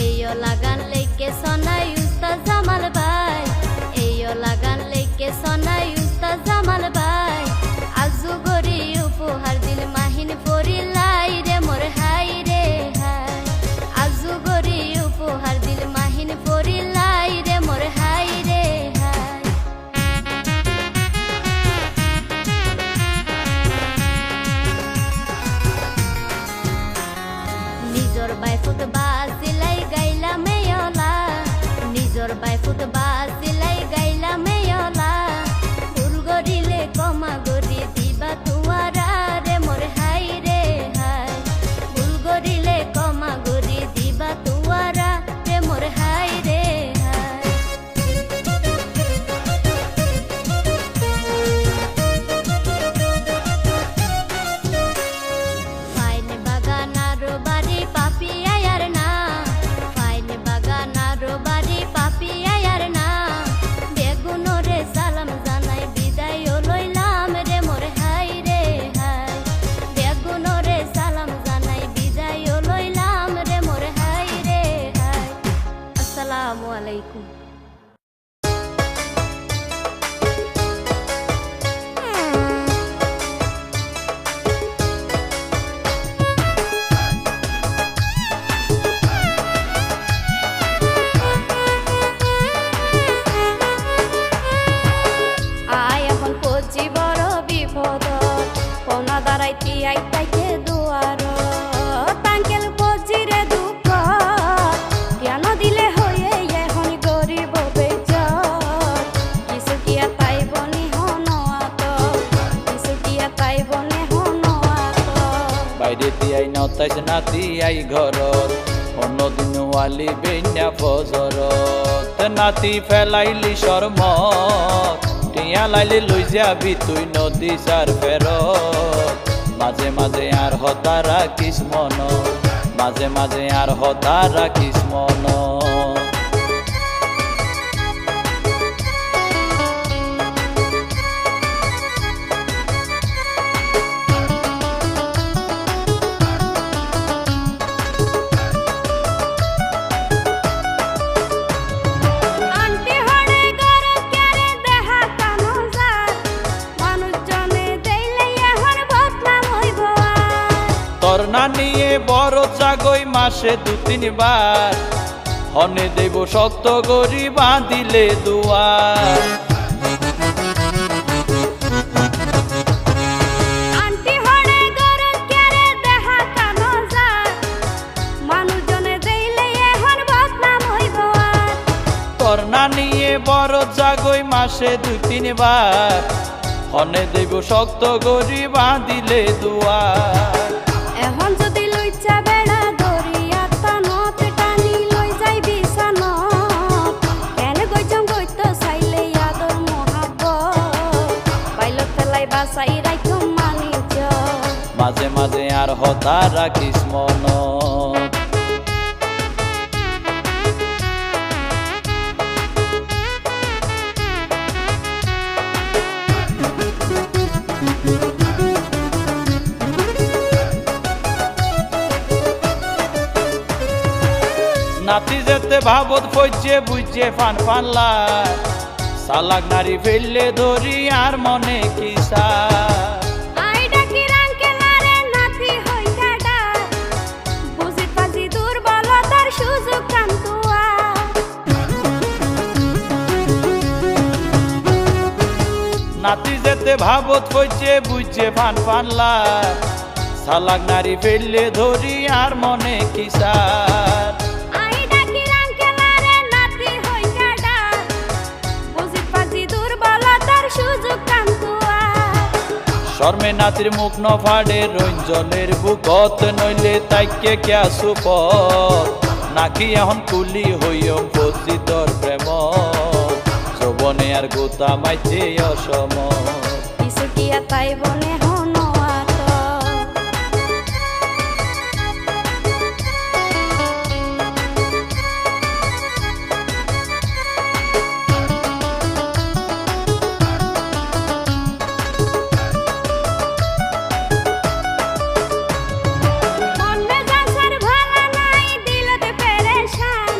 এইও লাগান লেকে সোনাই উস্তাদ জামাল ভাই এইও লাগান লেকে সোনাই উস্তাদ জামাল ভাই আজু গরি উপহার দিল মাহিন পরি লাই রে মোর হাই রে হাই আজু গরি উপহার দিল মাহিন পরি লাই রে মোর হাই রে হাই নিজর বাইফুত বাসিলাই গাইলা মেয়লা নিজর বাইফুত বাসিলাই গাইলা মেয়লা ভুল গরিলে কমা গরি দিবা তুয়ারা রে মোর হাই রে হাই ভুল গরিলে কমা গরি দিবা তুয়ারা রে মোর হাই রে হাই ফাইন বাগানারো বাড়ি পাপি আয়ার না ফাইন বাগানারো বাড়ি পাপি আয়ার না বেগুনরে সালাম জানাই বিদায় লইলাম রে মোর হাই রে হাই বেগুনরে সালাম জানাই বিদায় লইলাম রে মোর হাই রে হাই আসসালামু আলাইকুম আয় এখন পড়ছি বড় বিপদ কোনা দাঁড়াইতি আইতাইতে দুয়ার তাঙ্কেল পড়ছি রে দুঃখ জ্ঞান দিলে হয়ে এখন গরিব বেজর কিছু কিয়া তাই বনি হন আত কিছু কিয়া তাই বনি হন আত বাইরে তিয়াই নতাইছ নাতি আই ঘরত অন্যদিন ওয়ালি বেন্যা ফজরত নাতি ফেলাইলি শর্মত টিয়া লাইলি লই যাবি তুই নদী সার ফেরত মাঝে মাঝে আর হতারা কিসমন মাঝে মাঝে আর হতারা কিসমন আন্টি হড়ে গরত কেরে দেহা কানো যায় মানুষজনে দেইলে এখন বদনাম হইব তোর না নিয়ে বড় জাগই মাসে দু তিনবার হনে দেব শক্ত গরি বাঁধিলে দুয়ার আন্টি হড়ে গরত কেরে দেহা কানো যায় মানুষজনে দেইলে এখন বদনাম হইব তোর না নিয়ে বড় জাগই মাসে দু তিনবার হনে দেব শক্ত গরি বাঁধিলে দুয়ার এখন যদি লইচা বেড়া দরিয়া তানত টানি লই যাই বিছানত কেন গইজম গইতো চাইলে আদর মোহাব্বত পাইলত ফেলাই বাসাই রাইখম মানিজ মাঝে মাঝে আর হতারা কিসমন নাতি যেতে ভাবত ফইছে বুঝছে ফান ফানলা সালাক নারী ফেললে ধরি আর মনে কিসা আই ডাকি রাঙ্কে লারে নাতি হই কাডা বুঝি পাজি দুর্বলতার সুযোগ কান্তুয়া নাতি যেতে ভাবত ফইছে বুঝছে ফান ফানলা সালাক নারী ফেললে ধরি আর মনে কিসার আই ডাকি রাঙ্কেলারে নাতি হই কাডা বুঝি পাজি দুর্বলতার সুযোগ কান্তুয়া শর্মে নাতির মুখ ন ফাড়ে রঞ্জনের বুকত নইলে তাইকে ক্যা সুপথ নাকি এখন কুলি হইয়ম পতিতর প্রেম যৌবনে আর গোতা মাইতে অসমত কিছু কিয়া তাই বনে হনোয়াত মন মেজাজের ভালা নাই দিলতে পেরেশান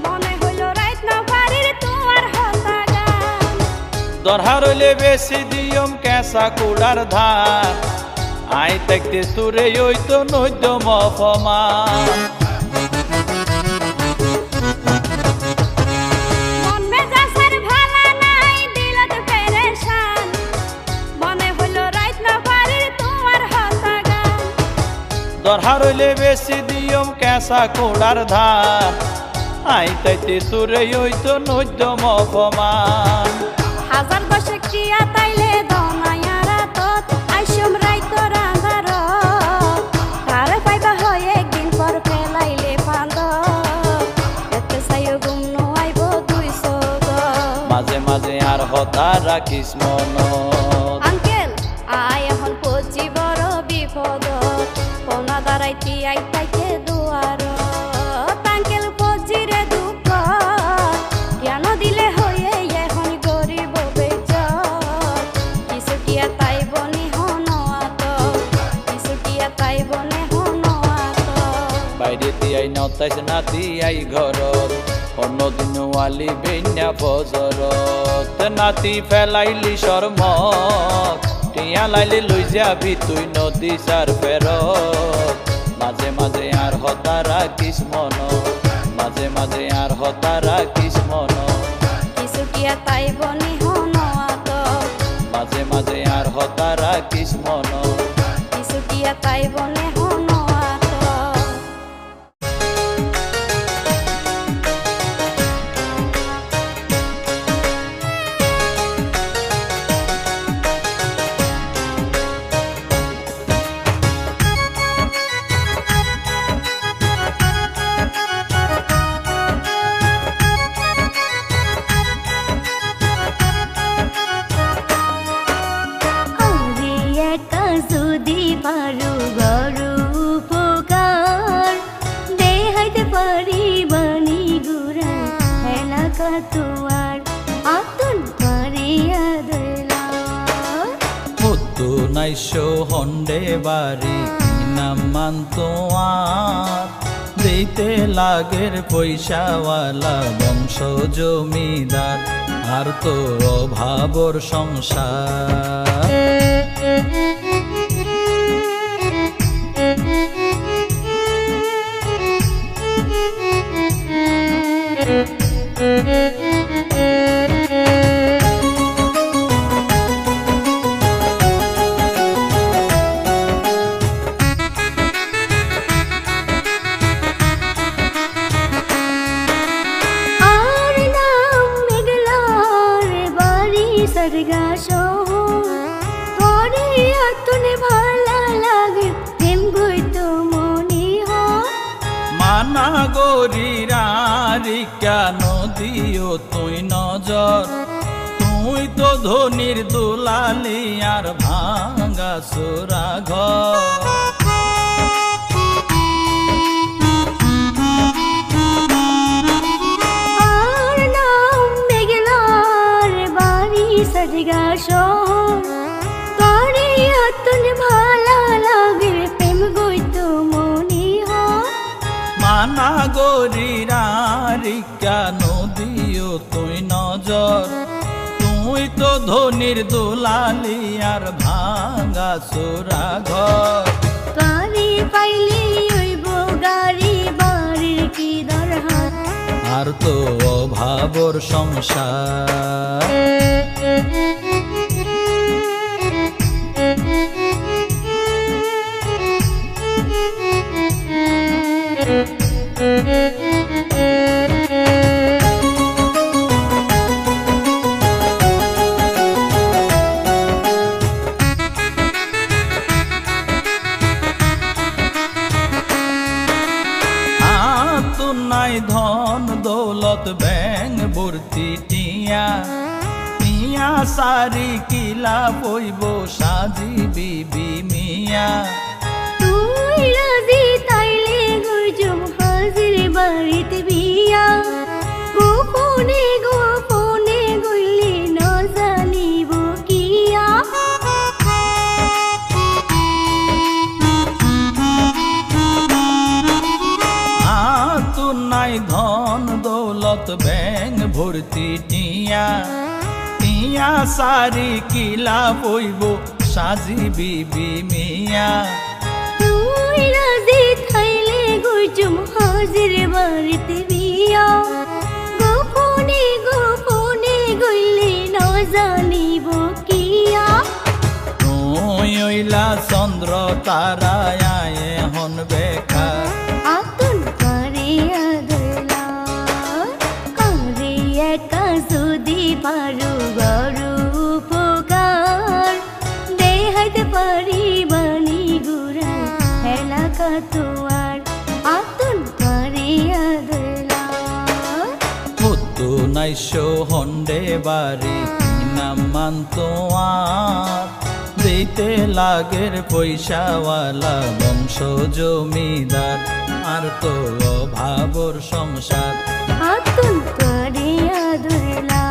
মনে হইল রাইত না পারির তোমার হতা গান দরহার হইলে বেশি দিয়ম কেঁচা কুড়ার ধান আই দেখতে তুরে ওই তো নৈদ্যম অপমান মন মেজাজের ভালা নাই দিলতে পেরেশান মনে হইল রাইত না পারির তোমার হতা গান দরহার হইলে বেশি দিয়ম কেঁচা কুড়ার ধান আই দেখতে তুরে ওই তো নৈদ্যম অপমান হাজার দশেক টিয়া তাইলে দনায়ারা তত আইসম রাইত রাঁধার কার পাইবা হয় একদিন পর ফেলাইলে ফান্দ এতে চাইও গুম নোয়াইব দুই সগ মাঝে মাঝে আর হতা রাখিস মনত আঙ্কেল আয় এখন পচি বড় বিপদ কোনা দাঁড়াইতি আই তাইকে দুয়ার আঙ্কেল পচি রে দুঃখ জ্ঞান দিলে হয়ে এখন গরিব বেজত কিছু কিয়া তাই বনি হনোয়াত কিছু কিয়া তাই বনে হনোয়াত বাইরে তিয়াই নতাইস নাতি আই ঘরত অন্যদিন ওয়ালি বেন্যা বজরত নাতি ফেলাইলি শর্মত টিয়া লাইলি লই যাবি তুই নদী সার ফেরত মাঝে মাঝে আর হতা রাখিস মনত মাঝে মাঝে আর হতা রাখিস মনত কিছু কিয়া তাই বনি হনোয়াত মাঝে মাঝে আর হতা রাখিস মনত কিছু কিয়া তাই বনে হনোয়াত আরে একা যদি পারো গরু উপকার দেহাইতে পারি বাণী গুড়া এলাকা তোমার আতন পারিয়া দিলা মুতু নাইশো হন্ডে বাড়ি নাম মান্তোয়ার দিতে লাগের পয়সাওয়ালা বংশ জমিদার আর তো অভাবর সংসার আর নাম মেঘলার বাড়ি সরগা পরে আতনে ভালা লাগে প্রেম গইতো মনি হয় মানা গরিরারি কেন দিও তুই নজর তুই তো ধনির দুলালি আর ভাঙ্গা সোরা ঘর আর নাম মেঘলার বাড়ি সরগা পরে আতনে ভালা লাগে প্রেম গইতো মনি হয় মানা গরিরারি কেন দিও তুই নজর তুই তো ধনির দুলালি আর ভাঙ্গা সোরা ঘর গাড়ি পাইলি হইব গাড়ি বাড়ির কি দরহার আর তো অভাবর সংসার নাই ধন দৌলত ব্যাং ভর্তি টিয়া টিয়া সারি কিলা বইব সাজি বিবি মিয়া তুই রাজি তাইলে গুজুম হাজির বাড়িতে বিয়া গোপনে গোপনে গইলে ন জানিব কিয়া নাই ধন দৌলত ব্যাং ভর্তি টিয়া টিয়া সারি কিলা বইব সাজি বিবি মিয়া তুই রাজি তাইলে গুজুম হাজির বাড়িতে বিয়া গোপনে গোপনে গইলে ন জানিব কিয়া তুই ওইলা চন্দ্র তারায় হন বেকা আতুন করে আদলা আরে একা যদি পারু গরু উপকার দেহাইতে পারি বানি গুড়া এলাকা তোমার আতুন করে আদলা হতো নাইশো হন্ডে বাড়ি নাম মান্তোয়ার দিতে লাগের পয়সাওয়ালা বংশ জমিদার আর তো অভাবর সংসার আতুন করে আদলা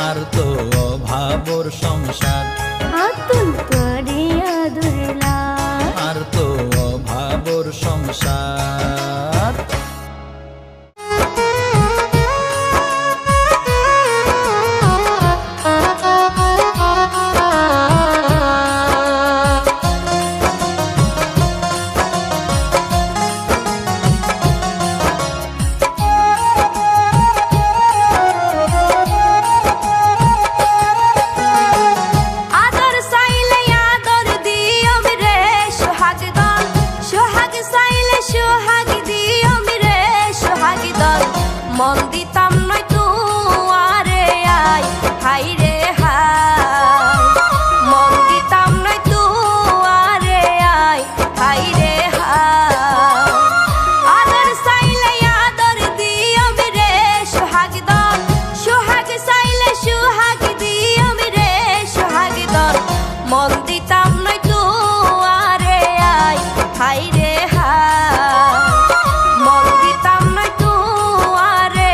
আর তো অভাবর সংসার আতুন করে আদলা আর তো অভাবর সংসার মন দিতাম নয় তুয়ারে আই হাই রে হাই মন দিতাম নয় তুয়ারে আই হাই রে হাই আদর চাইলে আদর দিয়ম রে সোহাগ দল সোহাগ চাইলে সোহাগ দিয়ম রে সোহাগ দল মন দিতাম নয় তুয়ারে আই হাই রে হাই মন দিতাম নয় তুয়ারে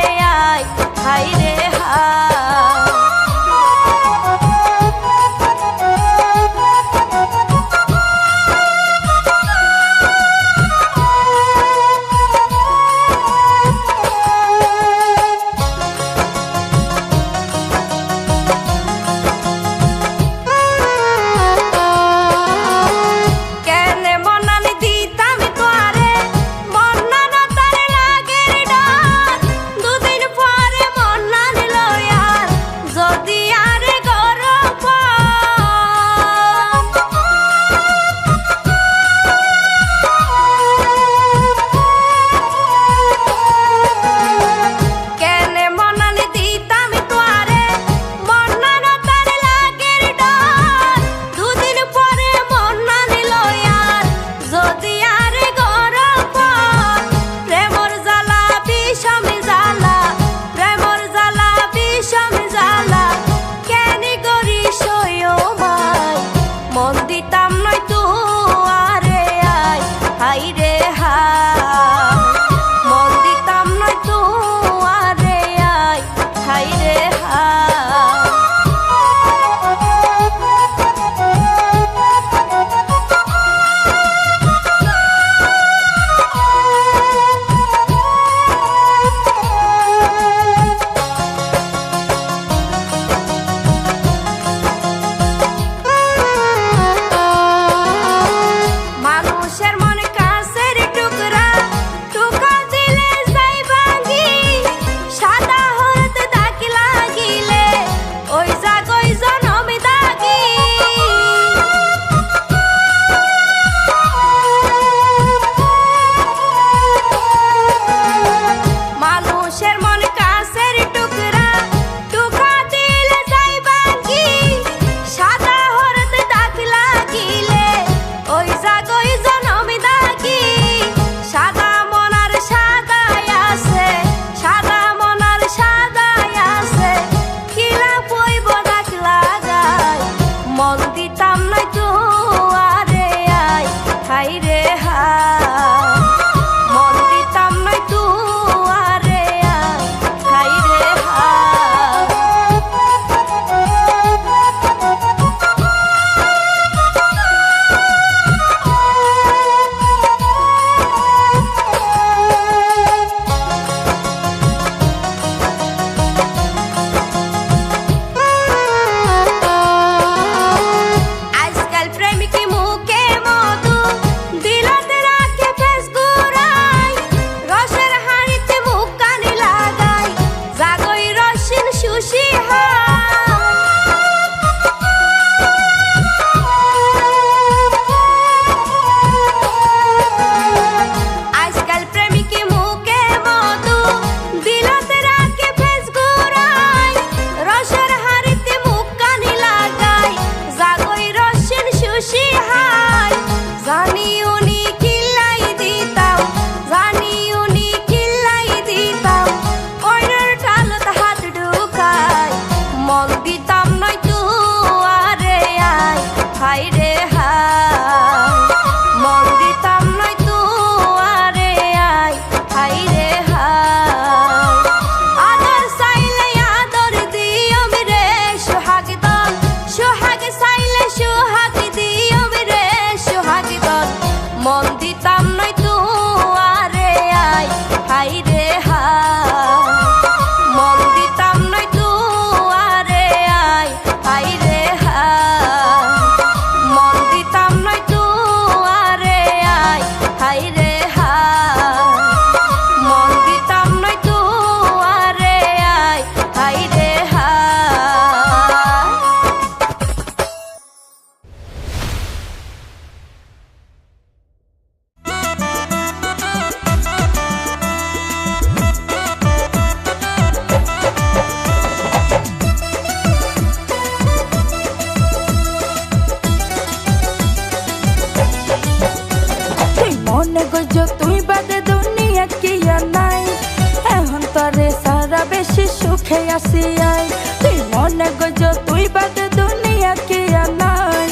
আসিয়াই তুই মনে গজ তুই বাদে দুনিয়া কি আর নাই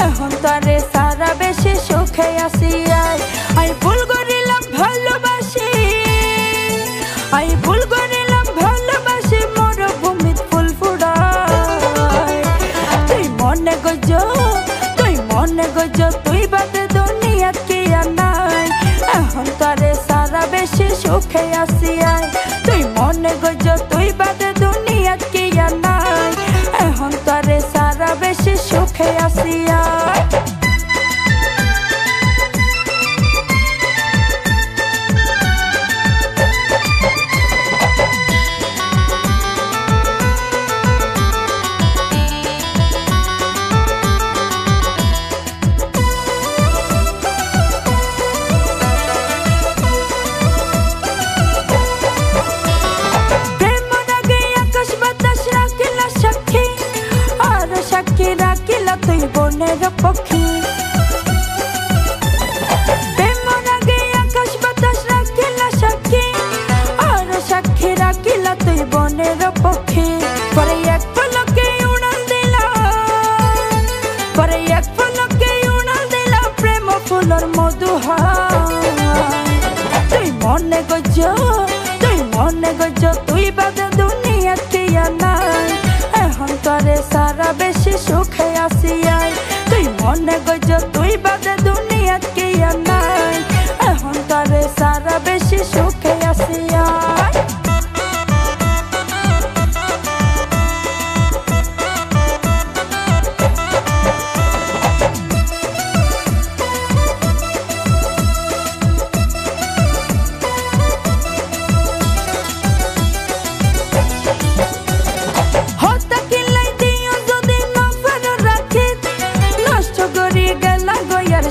এখন তারে সারা বেশি সুখে আসিয়াই আই ভুল করিলাম ভালোবাসি আই ভুল করিলাম ভালোবাসি মরুভূমিত ফুল ফুড়াই তুই মনে গজ তুই বাদে দুনিয়া কি আর নাই এখন তারে সারা বেশি সুখে আসিয়াই তুই মনে গজ তুই বাদে দুনিয়া কি আর নাই এখন তারে সারা বেশি সুখে আসিয়াই তুই বনের পক্ষী প্রেমর আগে আকাশ বাতাস রাখিলা সাক্ষী আর সাক্ষী রাখিলা তুই বনের পক্ষী পরে এক পলকে উড়াল দিলা পরে এক পলকে উড়াল দিলা প্রেম ফুলর মধু তুই মনে গজ তুই বাদে দুনিয়া কি আর নাই এখন তোরে সারা বেশি সুখে আসিয়াই তুই মনে গজ তুই বাদে দুনিয়া কি আর নাই এখন তোরে সারা বেশি সুখে আসিয়াই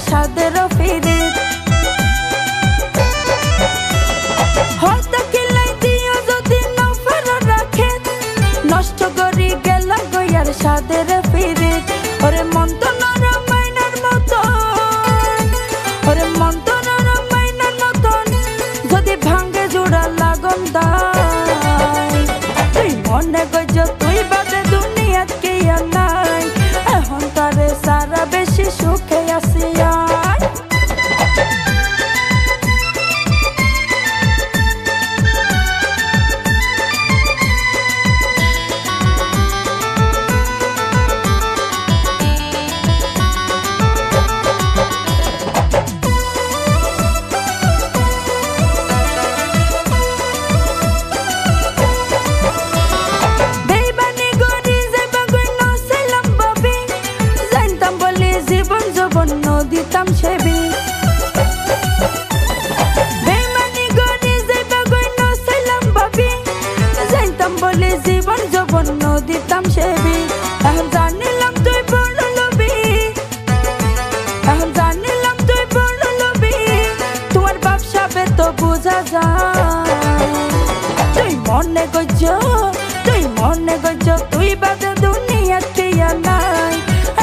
সাদের ফিরে হয়তো কিলাই দিও যদি নফর রাখে নষ্ট করি গেল গয়ার সাদের ফিরে ওরে মন তো নরম মাইনার মতন ওরে মন তো নরম মাইনার মতন যদি ভাঙ্গে জোড়া লাগন দায় তুই মনে গজ তুই বাদে দুনিয়া কি আর নাই এখন তারে সারা বেশি সুখে আসিয়া দিতাম সেবি বেমানি গরি যাইবা গইন সাইলাম বাবি যাইতাম বলে জীবন যৌবন দিতাম সেবি এখন জানিলাম তুই বড় লবি এখন জানিলাম তুই বড় লবি তোমার ব্যবসাবে তো বোঝা যায় তুই মনে গজ তুই বাদে দুনিয়া কি আর নাই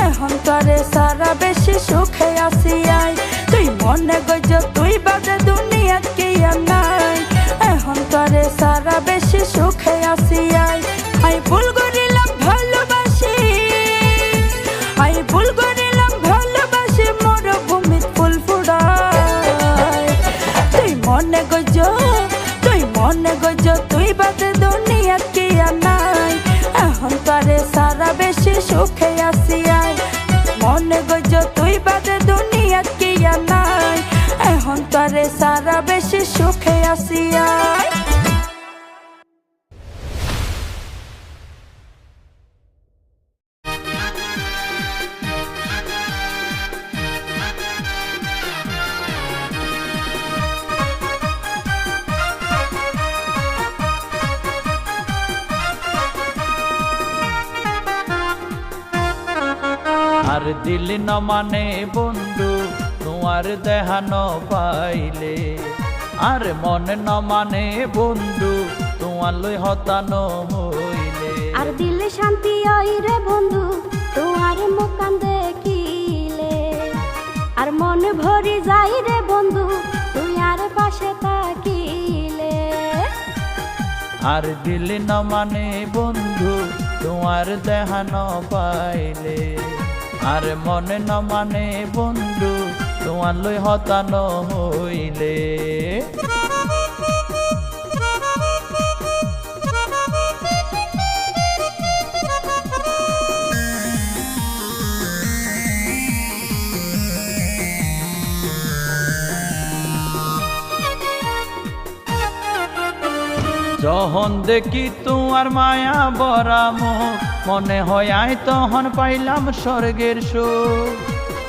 এখন তোরে সারা বেশি সুখে আসিয়াই তুই মনে গজ তুই বাদে দুনিয়া কি আর নাই এখন তোরে সারা বেশি সুখে আসিয়াই আই ভুল করিলাম ভালোবাসি আই ভুল করিলাম ভালোবাসি মরুভূমিত ফুল ফুড়াই তুই মনে গজ তুই বাদে দুনিয়া কি আর নাই এখন তোরে সারা বেশি সুখে আসিয়াই মনে গজ তুই বাদে দুনিয়া কি আর নাই এখন তোরে সারা বেশি সুখে আসিয়াই আর দিল ন মানে বন্ধু তোমার দেহানো পাইলে আর মনে ন মানে বন্ধু তোমার লই হতানো হইলে আর দিলে শান্তি ওই রে বন্ধু তোমার মুখান দেখিলে আর মনে ভরে যাই রে বন্ধু তুই আর পাশে থাকিলে আর দিল না মানে বন্ধু তোমার দেখা ন পাইলে আর মনে না মানে বন্ধু তোমার লই হতান হইলে যখন দেখি তোমার মায়া বরা মুখ মনে হয় আয় তখন পাইলাম স্বর্গের সুখ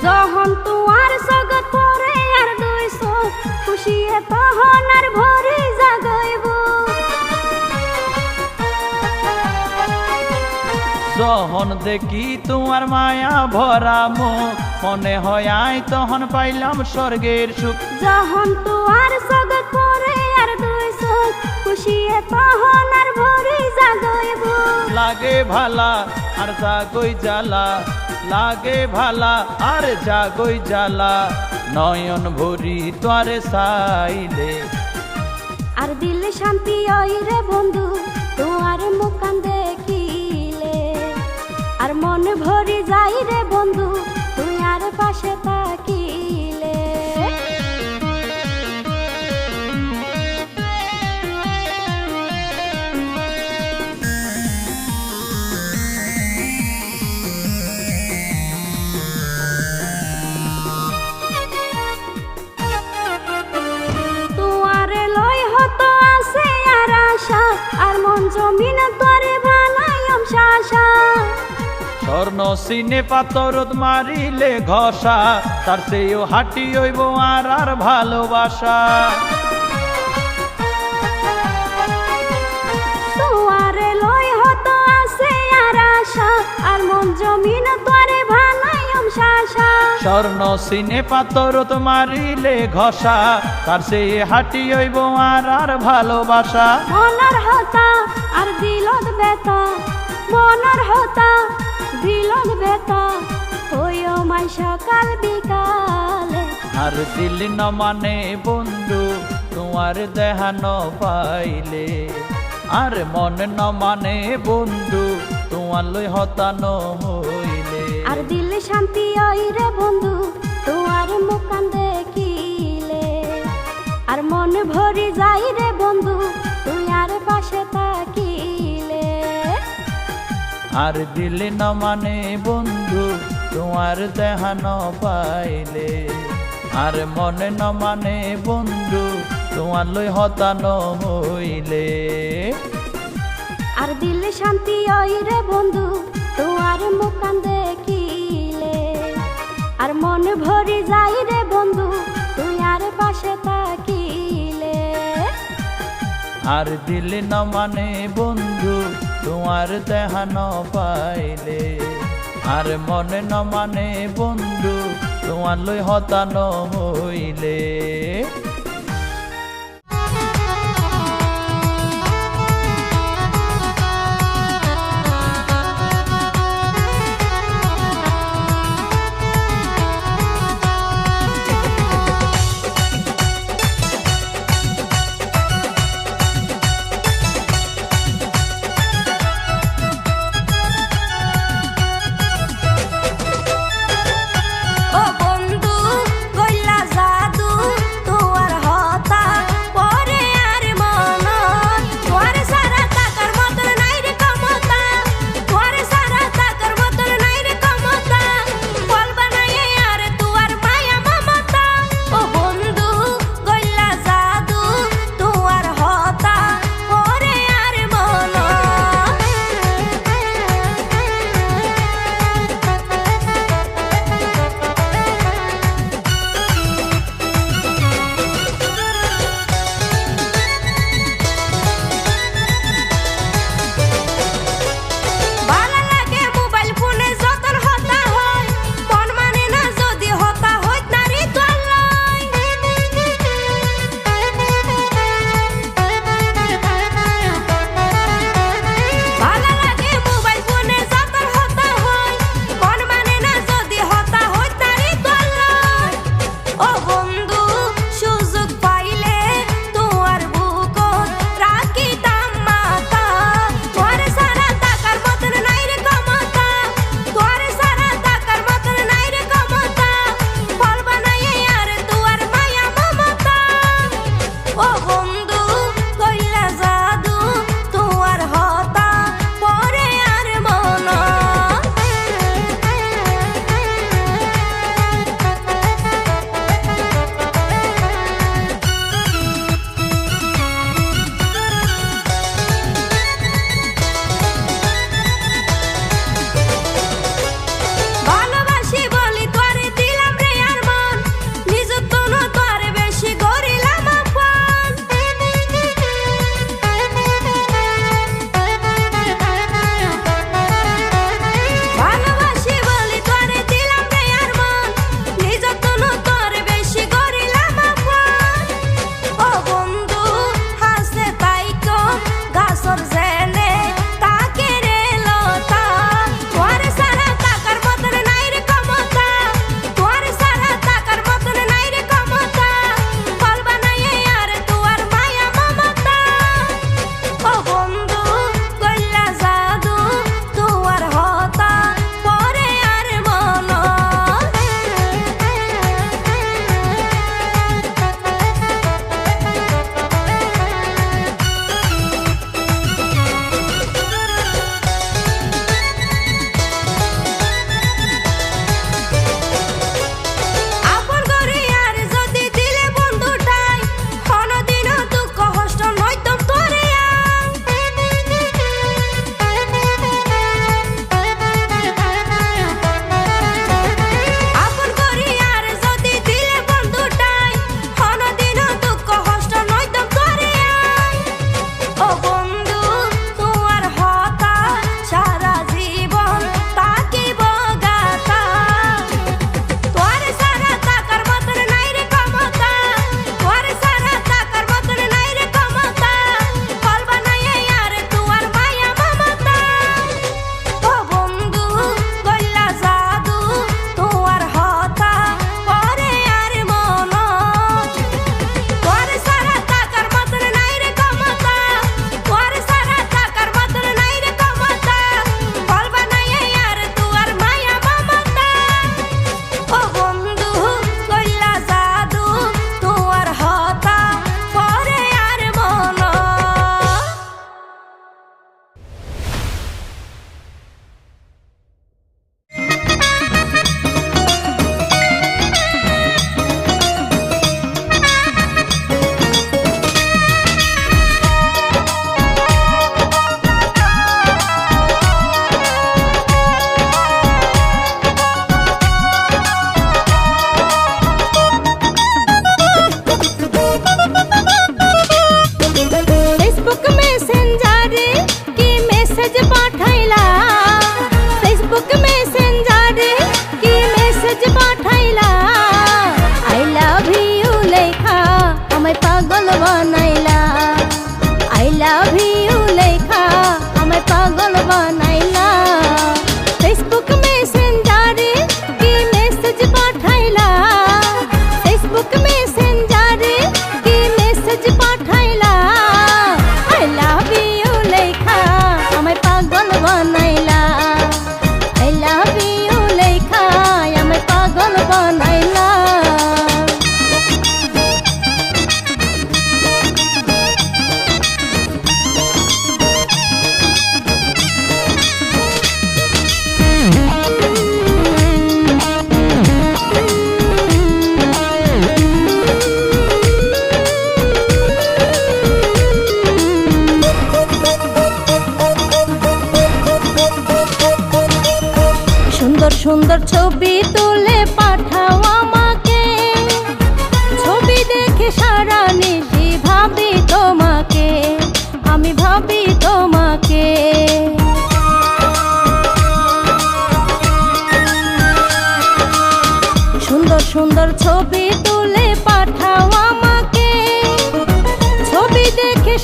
যখন তোমার জগৎ পরে আর দুই চোখ খুশিয়ে তখন আর ভরে জাগাইব যখন দেখি তোমার মায়া ভরা মুখ মনে হয় আয় তখন পাইলাম স্বর্গের সুখ যখন তোমার জগৎ পরে আর দুই চোখ খুশিয়ে তখন আর ভরে জাগাইব লাগে ভালা আর জাগই জ্বালা লাগে ভালা আর জাগই জ্বালা নয়ন ভরি তোরে চাইলে আর দিলে শান্তি ওই রে বন্ধু তোমার মুখান দেখিলে আর মন ভরি যাই রে বন্ধু তুই আর পাশে থাকিলে তোমারে লই হতো আছে আর আশা আর মন জমিন তোরে বানাইম শাসা স্বর্ণ সিনে পাতরত মারিলে ঘষা তার চেয়েও হাঁটি হইব আর ভালোবাসা তোমারে লই হতো আছে আর আশা আর মন জমিন তোরে বানাইম শাসা স্বর্ণ সিনে পাতরত মারিলে ঘষা তার চেয়ে হাঁটি হইব আর ভালোবাসা মনের হতা আর দিলত বেতা মনের হতা দিলত বেতা হইও মাই সকাল বিকালে আর দিল ন মানে বন্ধু তোমার দেখা ন পাইলে আর মন ন মানে বন্ধু তোমার লই হতান হইলে আর দিলে শান্তি ওই রে বন্ধু তোমার মুখান দেখিলে আর মন ভরি যাই রে বন্ধু তুই আর পাশে থাকিলে আর দিল ন মানে বন্ধু তোমার দেখা ন পাইলে আর মনে ন মানে বন্ধু তোমার লই হতান হইলে আর দিলে শান্তি ওই রে বন্ধু তোমার মুখান দেখিলে আর মন ভরি যাই রে বন্ধু তুই আর পাশে থাকিলে আর দিল ন মানে বন্ধু তোমার দেখা ন পাইলে আর মনে ন মানে বন্ধু তোমার লই হতান হইলে ও বন্ধু কইলা জাদু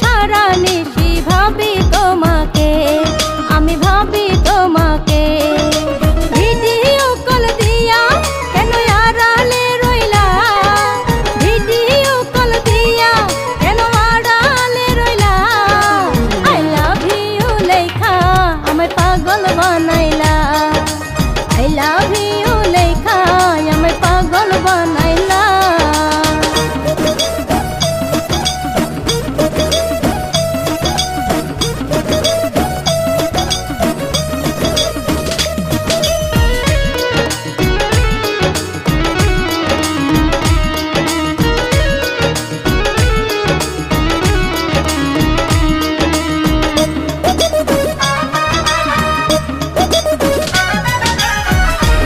সারা নিশি ভাবি তোমাকে, আমি ভাবি তোমাকে। ভিডিও কল দিয়া কেন আড়ালে রইলা, ভিডিও কল দিয়া কেন আড়ালে রইলা। আই লাভ ইউ লেখা আমায় পাগল বানাইলা, আই লাভ ইউ লেখা আমায় পাগল বানাইলা।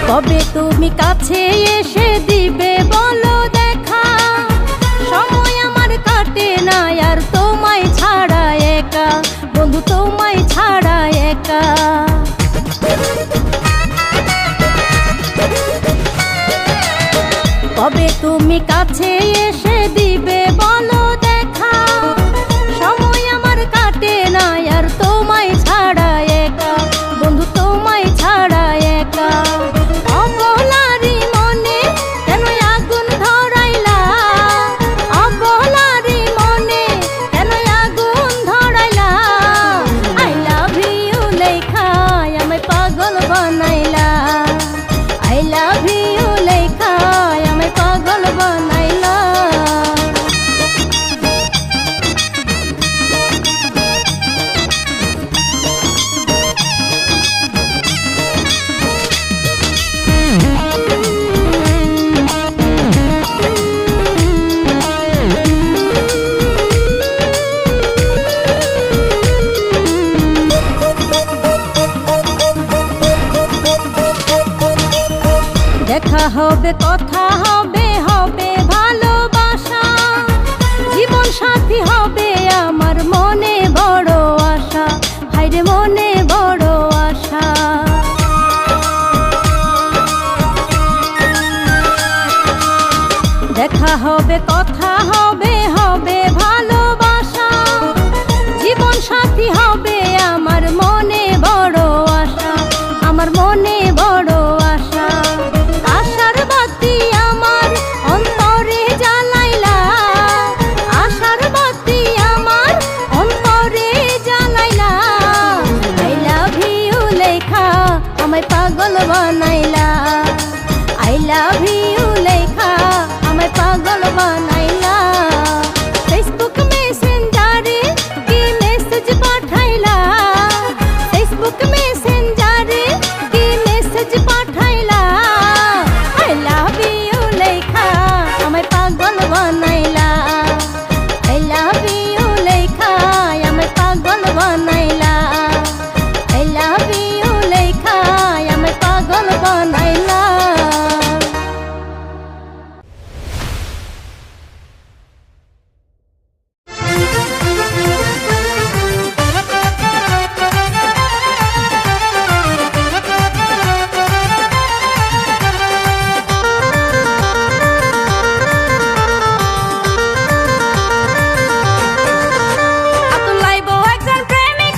কবে তুমি কাছে এসে দিবে বলো দেখা, সময় আমার কাটে না আর তোমায় ছাড়া একা, বন্ধু তোমায় ছাড়া একা। কবে তুমি কাছে এসে দিবে বলো দেখা, সময় আমার কাটে না আর তোমায় ছাড়া একা, বন্ধু তোমায় ছাড়া একা। অবলারি মনে কেন আগুন ধরাইলা, অবলারি মনে কেন আগুন ধরাইলা। আই লাভ ইউ লেখা আমায় পাগল বানাইলা, আই লাভ ইউ লেখা আমায় পাগল বানাইলা। দেখা হবে কথা হবে হবে ভালোবাসা, জীবন সাথী হবে আমার মনে বড় আশা, হায়রে মনে বড় আশা। দেখা হবে কথা হবে হবে ভালোবাসা, জীবন সাথী হবে আমার মনে বড় আশা, আমার মনে বড় আশা। আশার বাতি আমার অন্তরে জ্বালাইলা, আশার বাতি আমার অন্তরে জ্বালাইলা। আই লাভ ইউ লেখা আমায় পাগল বানাইলা, আই লাভ ইউ লেখা আমায় পাগল বানাইলা। ফেসবুক মেসেঞ্জারে কি মেসেজ পাঠাইলা, ফেসবুক মেসেঞ্জারে কি মেসেজ পাঠাইলা। আই লাভ ইউ লেখা আমায় পাগল বানাইলা, আই লাভ ইউ লেখা আমায় পাগল বানাইলা, আই লাভ ইউ লেখা আমায় পাগল বানাইলা। আতুল লাইবো একজন প্রেমিক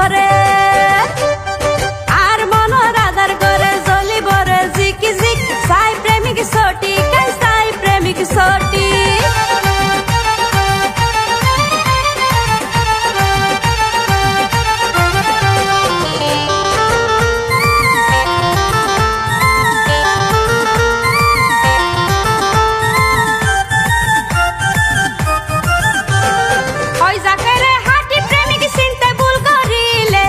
করে আর মন রাধার করে জ্বলি বরে জিকি জিক সাই প্রেমিক সটি কাই সাই প্রেমিক সটি ওই জাকেরে হাঁটি প্রেমিক চিনতে ভুল করিলে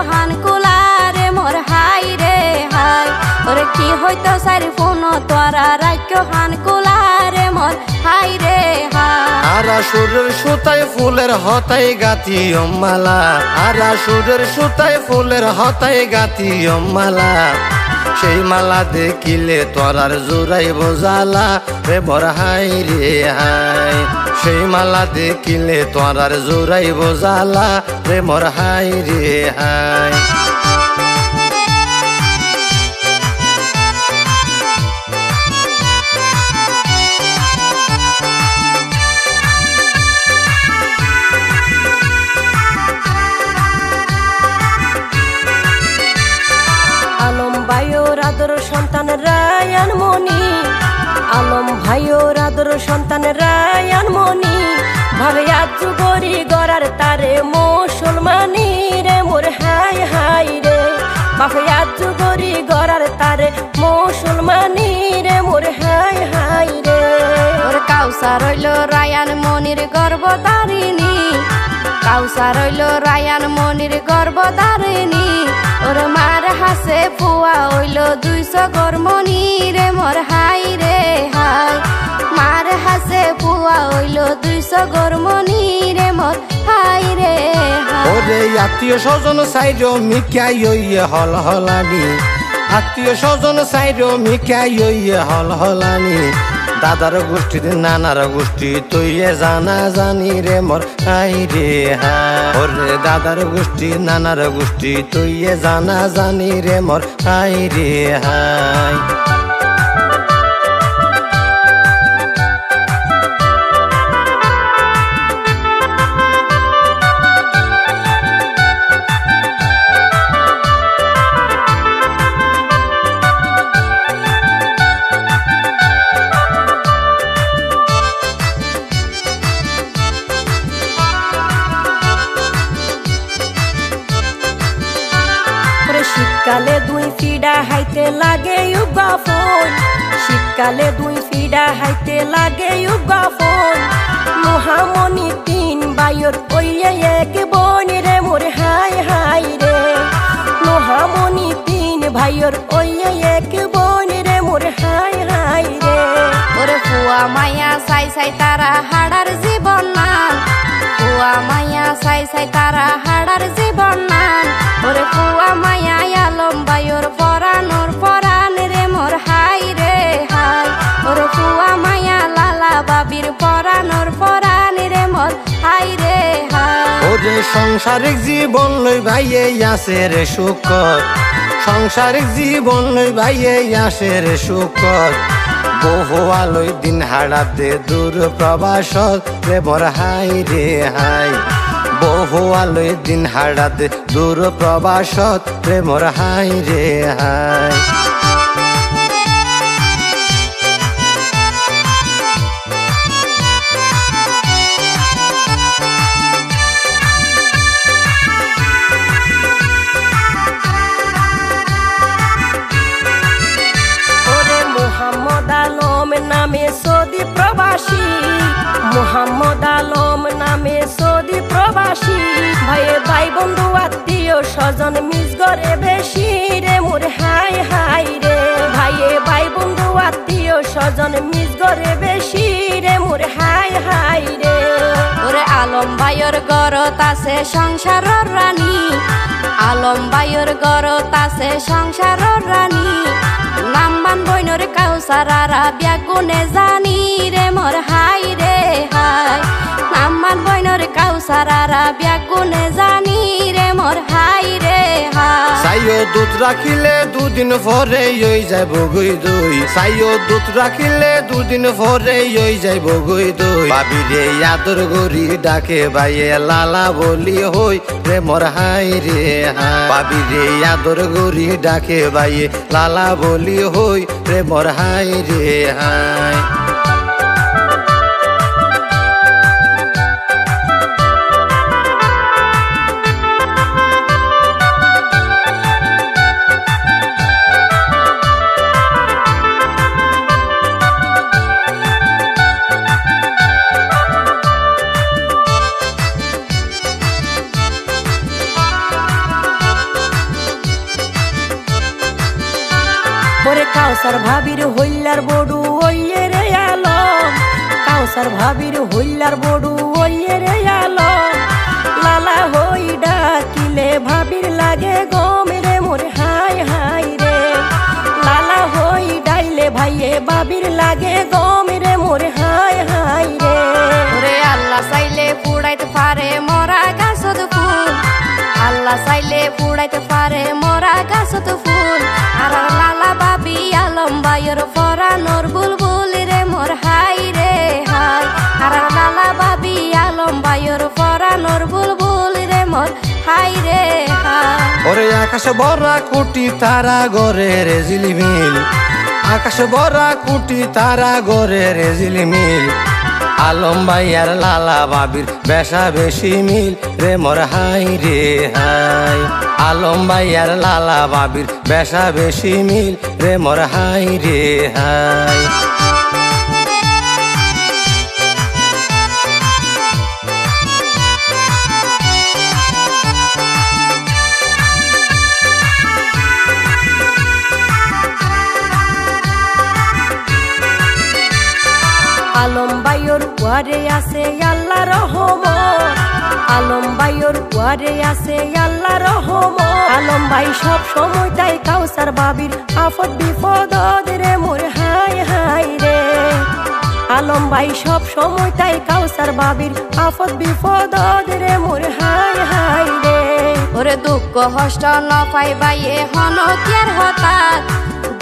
হান কুলারে মোর হাই রে হাই ওরে কি হইতো সারি ফোন তোরা রাইকো হান কুলারে মোর হাই রে হাই আরা সুরের সুতায় ফুলের হতায় গাতি মালা আরা সুরের সুতায় ফুলের হতায় গাতি মালা সেই মালা দেখিলে তোরার জোড়াই বোঝালা রে মোর হাই রে হাই সেই মালা দেখিলে তোরার জোড়াই বোঝালা রে মোর হাই রে হাই সন্তান রায়ান মনি আলম ভাইওর আদর সন্তান রায়ান মনি ভাবে আজ গরি গড়ার তারে মুসলমানি রে মোর হাই হাই রে ভাবে আজ গরি গড়ার তারে মুসলমানি রে মোর হাই হাই রে ওর কাউসার হইল রায়ান মনির গর্ভধারিণী কাউসার হইল রায়ান মনির গর্ভধারিণী ওর মার হাসে ফুয়া হইল 200 গরমনি রে মোর হাই রে হাই মার হাসে ফুয়া হইল 200 গরমনি রে মোর হাই রে হাই ওরে আত্মীয় স্বজন সাইড মিকাই ইয়ে হল হলানি আত্মীয় স্বজন সাইড মিকাই ইয়ে হল হলানি দাদার গোষ্ঠী নানার গোষ্ঠী তুইয়ে জানা জানি রে মোর হাই রে হাই ওরে দাদার গোষ্ঠী নানার গোষ্ঠী তুইয়ে জানা জানি রে মোর হাই রে হাই শীতকালে 2 ফিডা হাইতে লাগে ইউগা ফোন শীতকালে 2 ফিডা হাইতে লাগে ইউগা ফোন মহামণি 3 বায়র ওইয়ে এক বোন রে মোর হাই হাই রে মহামণি 3 ভাইয়র ওইয়ে এক বোন রে মোর হাই হাই রে ওরে ফুয়া মায়া সাই সাই তারা হাড়ার জীবন নান ফুয়া মায়া সাই সাই তারা হাড়ার জীবন নান ওরে ফুয়া মায়া আলম বায়ুর পরানোর পরান রে মোর হাই রে হাই ওরে ফুয়া মায়া লালা বাবির পরানোর পরান রে মোর হাই রে হাই ওরে সংসারিক জীবন লই ভাইয়ে আসে রে সুখর সংসারিক জীবন লই ভাইয়ে আসে রে সুখর বহু আলোয় দিন হারাতে দূর প্রবাসত রে মোর হাই রে হাই বহু আলোয় দিন হারাতে দূর প্রবাসত রে মোর হাই রে হাই নামে সৌদি প্রবাসী মোহাম্মদ আলম নামে সৌদি প্রবাসী ভাইয়ে ভাই বন্ধু আত্মীয় স্বজন মিস করে বেশি রে মোর হাই হাই রে ভাইয়ে ভাই বন্ধু আত্মীয় স্বজন মিস করে বেশি রে মোর হাই হাই রে ওরে আলম ভাইয়ের গরত আছে সংসারের রানী আলম ভাইয়ের গরত আছে সংসারের রানী নাম্বান বইনর কাউসারারা ব্যাগুনে জানি রে মোর হাই রে হাই নাম্বান বইনর কাউসারারা ব্যাগুনে জানি রে মোর হাই রে হাই সাইও দুধ রাখিলে 2 দিন পরে হই যাইব গই দই সাইও দুধ রাখিলে 2 দিন পরে হই যাইব গই দই ভাবি রে আদর গরি ডাকে বাইয়ে লালা বলি হই রে মোর হাই রে হাই ভাবি রে আদর গরি ডাকে বাইয়ে লালা বলি হই রে মোর হাই রে হাই কাউসার ভাবির হইলার বড়ু ওইয়ে রে আলম কাউসার ভাবির হইলার বড়ু ওইয়ে রে আলম লালা হই ডাকিলে ভাবির লাগে গম রে মোর হাই হাই রে লালা হই ডাইলে ভাইয়ে বাবির লাগে গম রে মোর হাই হাই রে ওরে আল্লাহ চাইলে পুড়াইতে পারে মরা গাছত ফুল আল্লাহ চাইলে পুড়াইতে পারে মরা গাছত ফুল আর লালা বাবি আলম বাইর ফরানোর বুলবুল রে মোর হাই রে হাই আর লালা বাবি আলম বাইর ফরানোর বুলবুল রে মোর হাই রে হাই ওরে আকাশ বড়া কুটি তারা গরে রে ঝিলিমিল আকাশ বড়া কুটি তারা গরে রে ঝিলিমিল আলম ভাই আর লালা বাবির বেশা বেশি মিল রে মোর হাই রে হাই আলম ভাই আর লালা বাবির বেশা বেশি মিল রে মোর হাই রে হাই আলম বাইর ওয়ারে আছে আল্লাহ রহমত আলম বাইর ওয়ারে আছে আল্লাহ রহমত আলম ভাই সব সময় তাই কাউসার বাবির আফত বিপদ রে মোর হাই হাই রে আলম ভাই সব সময় তাই কাউসার বাবির আফত বিপদ রে মোর হাই হাই রে ওরে দুঃখ কষ্ট ন পাইবাইয়ে হন কের হতাত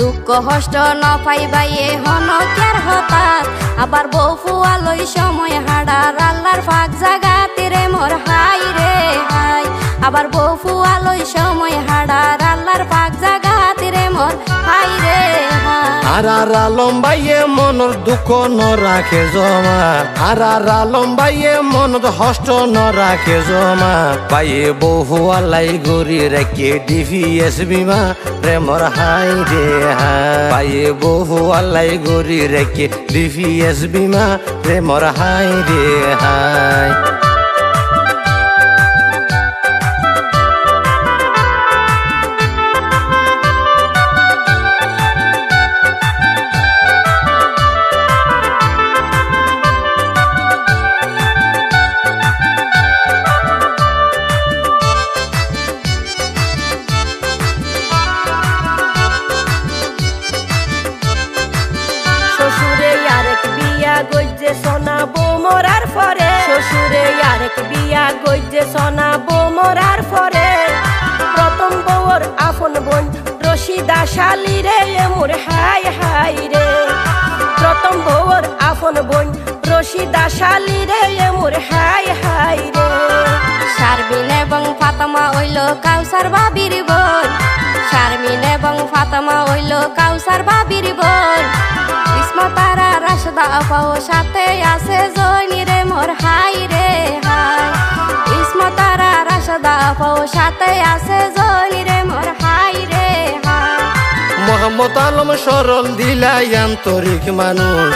দুঃখ কষ্ট ন পাইবাইয়ে হন কের হতাত আবার বউ ফুয়ালই সময় হাডার আল্লাহর ফাঁক জাগাতে রে মোর হাই রে হাই আবার বউ ফুয়ালই সময় হাডার আল্লাহর ফাঁক জাগাতে রে মোর হাই রে হাই আর আলম ভাইয়ে মনের দুঃখ ন রাখে জমা আর আলম ভাইয়ে মনত হষ্ট ন রাখে জমা পাইয়ে বহু আল্লাই গরি রেখে ডিভিএস বিমা রে মোর হাই রে হাই পাইয়ে বহু আল্লাই গরি রেখে ডিভিএস বিমা রে মোর হাই রে হাই শ্বশুরে আরেক বিয়া গইজে শোনাবো মরার পরে শ্বশুরে আরেক বিয়া গইজে শোনাবো মরার পরে প্রথম বউর আপন বোন রশিদা শালি রে মোর হাই হাই রে প্রথম বউর আপন বোন রশিদা শালি রে মোর হাই হাই রে শারমিন এবং ফাতেমা হইল কাউসার বাবির বোন শারমিন এবং ফাতেমা হইল কাউসার বাবির বোন ইসমতারা রাশদা আপাও সাথে আছে জয়নি রে মোর হাই রে হাই ইসমতারা রাশদা আপাও সাথে আছে জয়নি রে মোর হাই রে হাই মোহাম্মদ আলম সরল দিলাই আন্তরিক মানুষ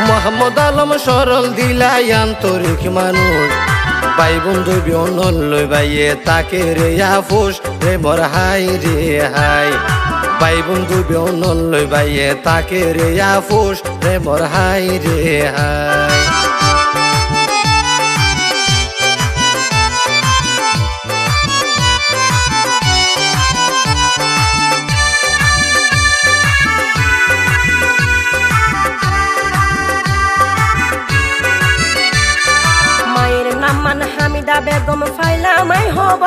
মোহাম্মদ আলম সরল দিলাই আন্তরিক মানুষ ভাই বন্ধু বিয়নল লই বাইয়ে তাকে রে আফুস রে মোর হাই রে হাই ভাই বন্ধু বিয়নল লই বাইয়ে তাকে রে আফুস রে মোর হাই রে হাই হামিদা বেগম ফাইলামাই হব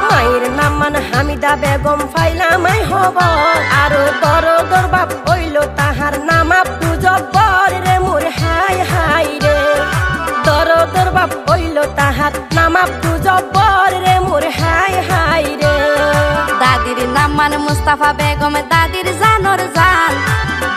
মায়ের নাম মান হামিদা বেগম ফাইলামাই হব আরো দরদর বাপ হইল তাহার নাম আব্দু জব্বর রে মোর হাই হাই রে দরদর বাপ হইল তাহার নাম আব্দু জব্বর রে মোর হাই হাই রে দাদির নাম মানে মুস্তাফা বেগম দাদির জানর জান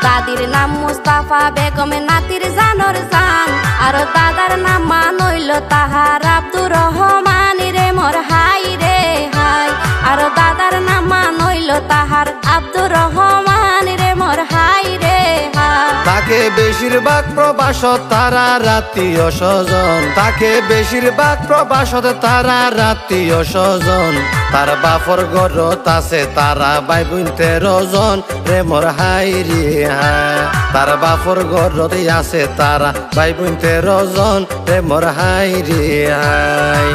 দাদির নাম মুস্তাফা বেগম নাতির জানর জান আর দাদার নাম মানইল তাহার আব্দুর রহমান রে মোর হাই রে হাই আর দাদার নাম মানইল তাহার আব্দুর রহমান রে মোর হাই রে হাই তাকে বেশিরভাগ প্রবাসত তারা রাত্রীয় স্বজন, তাকে বেশিরভাগ প্রবাসত তারা রাত্রীয় স্বজন। তার বাপর গরত আছে তারা ভাই বোন 13 জন রে মোর হাই রে হাই। তার বাপর গরত আছে তারা ভাই বোন 13 জন রে মোর হাই রে হাই।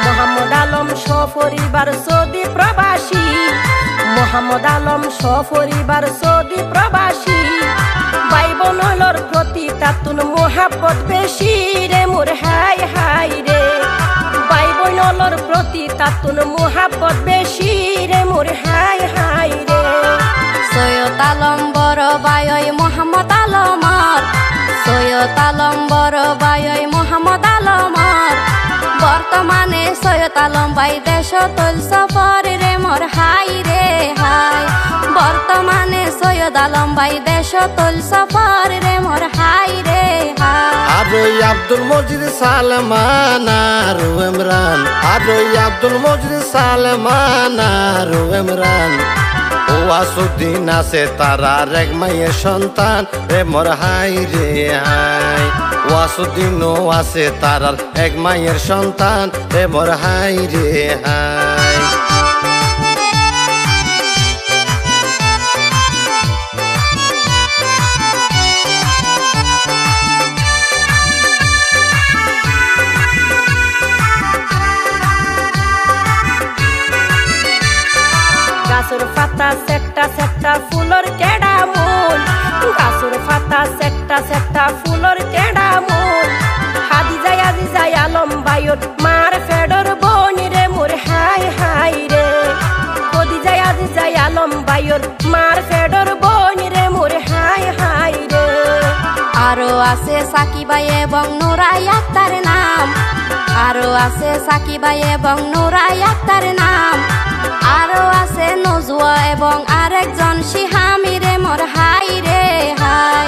মোহাম্মদ আলম সপরিবার সৌদি প্রবাসী, মোহাম্মদ আলম সপরিবার সৌদি প্রবাসী। ভাই বোনলর প্রতি তাতুন মোহাব্বত বেশি রে মোর হাই হাই রে। ভাই বোনলর প্রতি তাতুন মোহাব্বত বেশি রে মোর হাই হাই রে। সৈয়দ আলম বড় ভাই ওই মোহাম্মদ আলমার, সৈয়দ আলম বড় ভাই ওই মোহাম্মদ আলমার। বর্তমানে সৈয়দ আলম ভাই দেশ তুল সফর রে মোর হাই রে হাই। বর্তমানে সৈয়দ আলম ভাই দেশ তুল সফর রে মোর হাই রে হাই। আর ওই আব্দুল মজিদ সালমান আর ইমরান, আর ওই আব্দুল মজিদ সালমান আর ইমরান। ও আসুদ্দিন আছে তারা এক মায়ের সন্তান রে মোর হাই রে হাই। ওয়াসুদ্দিনও আছে তারার এক মায়ের সন্তান রে মোর হাই রে হাই। গাছর পাতা সেকটা সেকটা ফুলর কেডা মূল, গাছর পাতা সেকটা সেকটা ফুলর কেডা মূল। হাদি যায় আলম বাইর মার ফেডর বনি রে মোর হাই হাই রে। কদি যায় আলম বাইর মার ফেডর বনি রে মোর হাই হাই রে। আরো আছে সাকিবাই এবং নুরাই আক্তার নাম, আরো আছে সাকিবাই এবং নুরাই আক্তার নাম। আরো আছে নজুয়া এবং আরেকজন শিহামি রে মোর হাই রে হাই।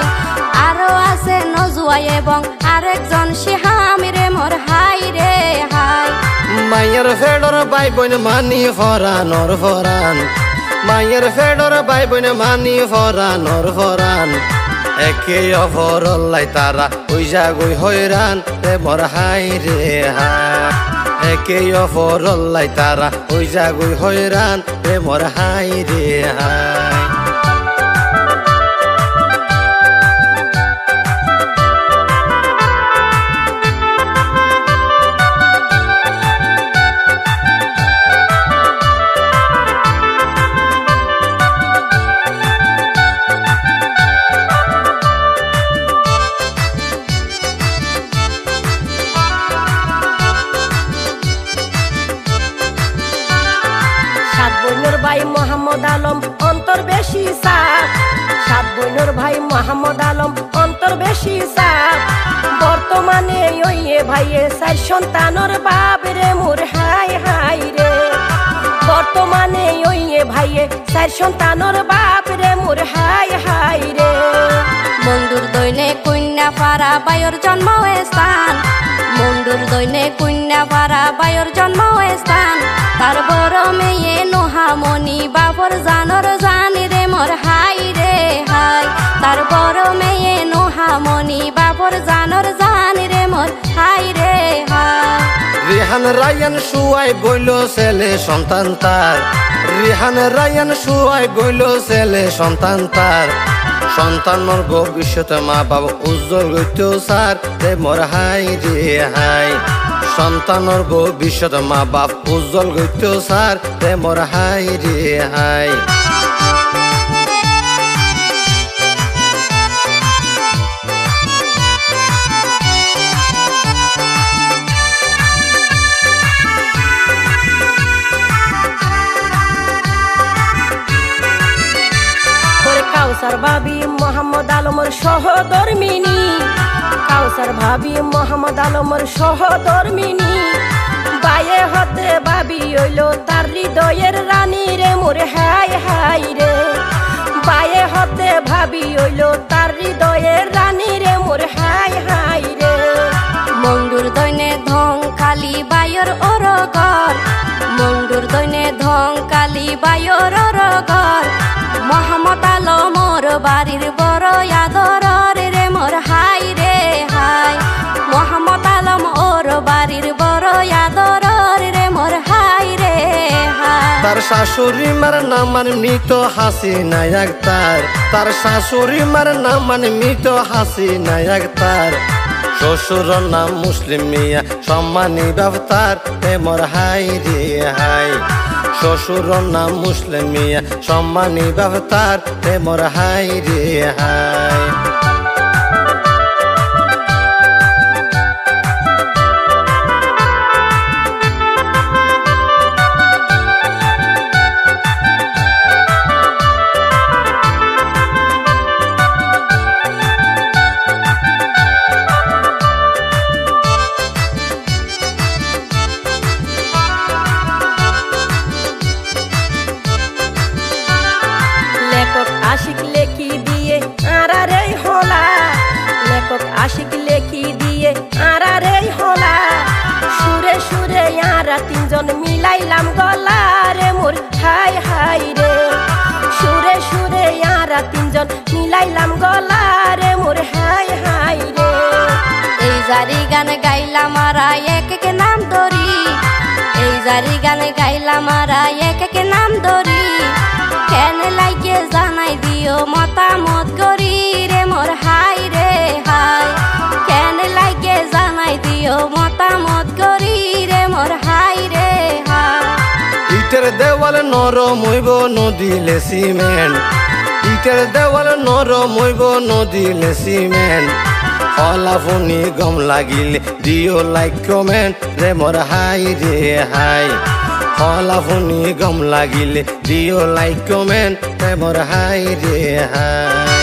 আরো আছে নজুয়া এবং আরেকজন শিহামি রে মোর হাই রে হাই। মায়ের ফেডর ভাই বোন মানি ফরানোর ফরান, মায়ের ফেডর ভাই বোন মানি ফরানোর ফরান। একে অপরল্লাই তারা ওই জাগই হয়রান রে মোর হাই রে হাই। একে অপরল্লাই তারা ওই জাগই হয়রান রে মোর হাই রে হাই। ভাই মোহাম্মদ আলম অন্তর বেশি সাপ, সাত বোনের ভাই মোহাম্মদ আলম অন্তর বেশি সাপ। বর্তমানে ওই ভাইয়ে 4 সন্তানের বাপ রে মোর হাই হাই রে। বর্তমানে ওই ভাইয়ে 4 সন্তানের বাপ রে মোর হাই হাই রে। মন্দুর দৈনে কন্যা পাড়া বায়ুর জন্ম স্থান, মন্দুর দৈনে কন্যা পাড়া বায়ুর জন্ম স্থান। তার বড় মেয়ে নোহামণি বাবর জানর জানি রে মোর হাই রে হাই। তার বড় মেয়ে নোহামণি বাবর জানর জানি রে মোর হাই রে হাই। রিহান রায়ান সুয়াই বইল ছেলে সন্তান তার, রিহান রায়ান সুয়াই বইল ছেলে সন্তান তার। সন্তানর ভবিষ্যতে মা বাবা উজ্জ্বল গইতেও সার রে মোর হাই রে হাই। সন্তানর ভবিষ্যতে মা বাপ উজ্জ্বল গইতেও সার রে মোর হাই রে হাই। কাউসার বাবি মোহাম্মদ আলমর সহধর্মিনী, কাউসার ভাবি মোহাম্মদ আলমর সহধর্মিনী বায়ে হতে ভাবি হইল তার হৃদয়ের রানী রে মোর হাই হাই রে বায়ে হতে ভাবি হইল তার হৃদয়ের রানী রে মোর হাই হাই রে মন্ডুর দৈনে ধং কালি বায়র অরগর মন্ডুর দৈনে ধং কালি বায়র অরগর মোহাম্মদ আলমর বাড়ির বড় আদর রে মোর হাই রে হাই মোহাম্মদ আলম ওর বাড়ির বড় আদর রে মোর হাই রে হাই তার শাশুড়ি মার নাম মৃত হাসিনা আক্তার তার শাশুড়ি মার নাম মৃত হাসিনা আক্তার শ্বশুর নাম মুসলিম মিয়া সম্মানী বাবতার মোর হাই রে হাই শ্বশুর নাম মুসলিম মিয়া সম্মানী বাবতার মোর হাই রে হাই আশিক লেখি দিয়ে আরারে হলা লেখক আশিক লেখি দিয়ে আরারে হলা সুরে সুরে আরা তিনজন মিলাইলাম গলা রে মোর হাই হাই রে সুরে সুরে আরা তিনজন মিলাইলাম গলা রে মোর হাই হাই রে এই জারি গান গাইলাম আরা এক এক নাম ধরি এই জারি গান গাইলাম আরা এক এক নাম ধরি কেন লাগে জানাই দিও মতামত করি রে মোর হাই রে হাই কেন লাগে জানাই দিও মতামত করি রে মোর হাই রে হাই ইটের দেওয়াল নরম হইব নদিলে সিমেন্ট ইটের দেওয়াল নরম হইব নদিলে সিমেন্ট ফলাফনি গম লাগিলে দিও লাইক কমেন্ট রে মোর হাই রে হাই ফলাফনি গম লাগিলে দিও লাইক কমেন্ট রে মোর হাই রে হাই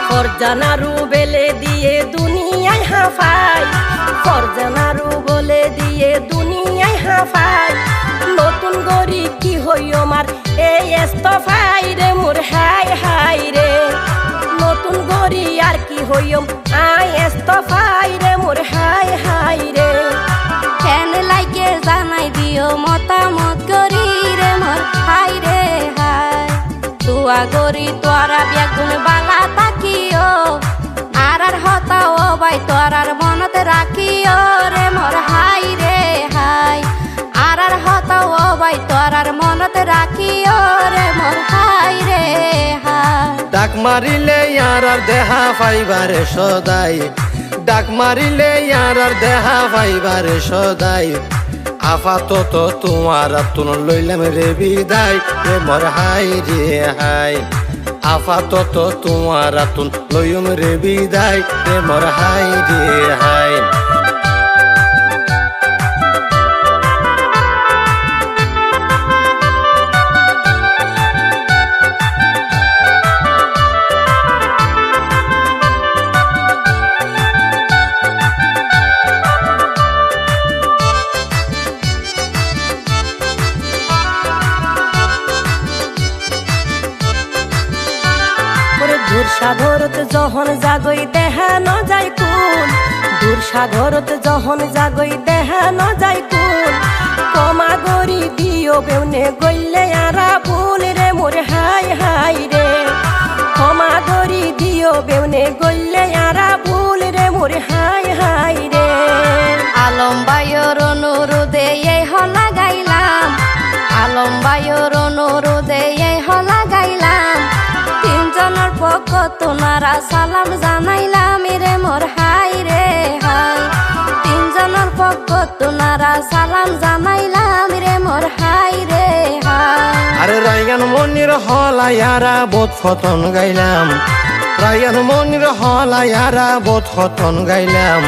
ফরজানারু বেলে দিয়ে দুনিয়ায় হাফাই ফরজানারু বলে দিয়ে দুনিয়ায় হাফাই নতুন গরি কি হই আমার এই এস্তফাই রে মোর হাই হাই রে নতুন গরি আর কি হইম আই এস্তফাই রে মোর হাই হাই রে কেন লাগে জানাই দিও মতামত করি রে মোর হাই রে হাই তুয়া গরি তোরা বেগুন বালা তাকিও আর হতাও ভাই তোরার মনত রাখিও রে মোর হাই রে হাই আর হতাও ভাই তোরার মনত রাখিও রে মোর হাই রে হাই ডাক মারিলে ইয়ার দেহা পাইবারে সদাই ডাক মারিলে ইয়ার দেহা পাইবারে সদাই আপাতত তোমার তুন লইলাম রে বিদায় রে মোর হাই রে হাই আপাতত তোমার তুন লইম রে বিদায় রে মোর হাই রে হাই দূর সাগরত যখন জাগই দেহা ন যাই কুল দূর সাগরত যখন জাগই দেহা ন যাই কুল কমা গরি দিও বেউনে গইলে আরা ভুল রে মোর হাই হাই রে ক্ষমা গরি দিও বেউনে গইলে আরা ভুল রে মোর হাই হাই রে আলম বায়র অনুরোধে এই হলা গাইলাম আলম বায়র অনুরোধে এই হলা গাইলাম তিনজনের পক্ষ তোনারা সালাম জানাইলাম রে মোর হাই রে হাই তিনজনের পক্ষ তোনারা সালাম জানাইলাম রে মোর হাই রে হাই আরে রাইগান মনির হলায়ারা বোধ ফতন গাইলাম রায়ান মনির হলায়ারা বোধ হতন গাইলাম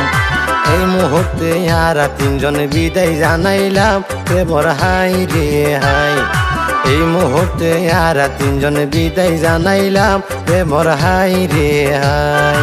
এই মুহূর্তে আরা তিনজন বিদায় জানাইলাম প্রেমর হাই রে হাই এই মুহূর্তে আরা তিনজন বিদায় জানাইলাম প্রেমর হাই রে হাই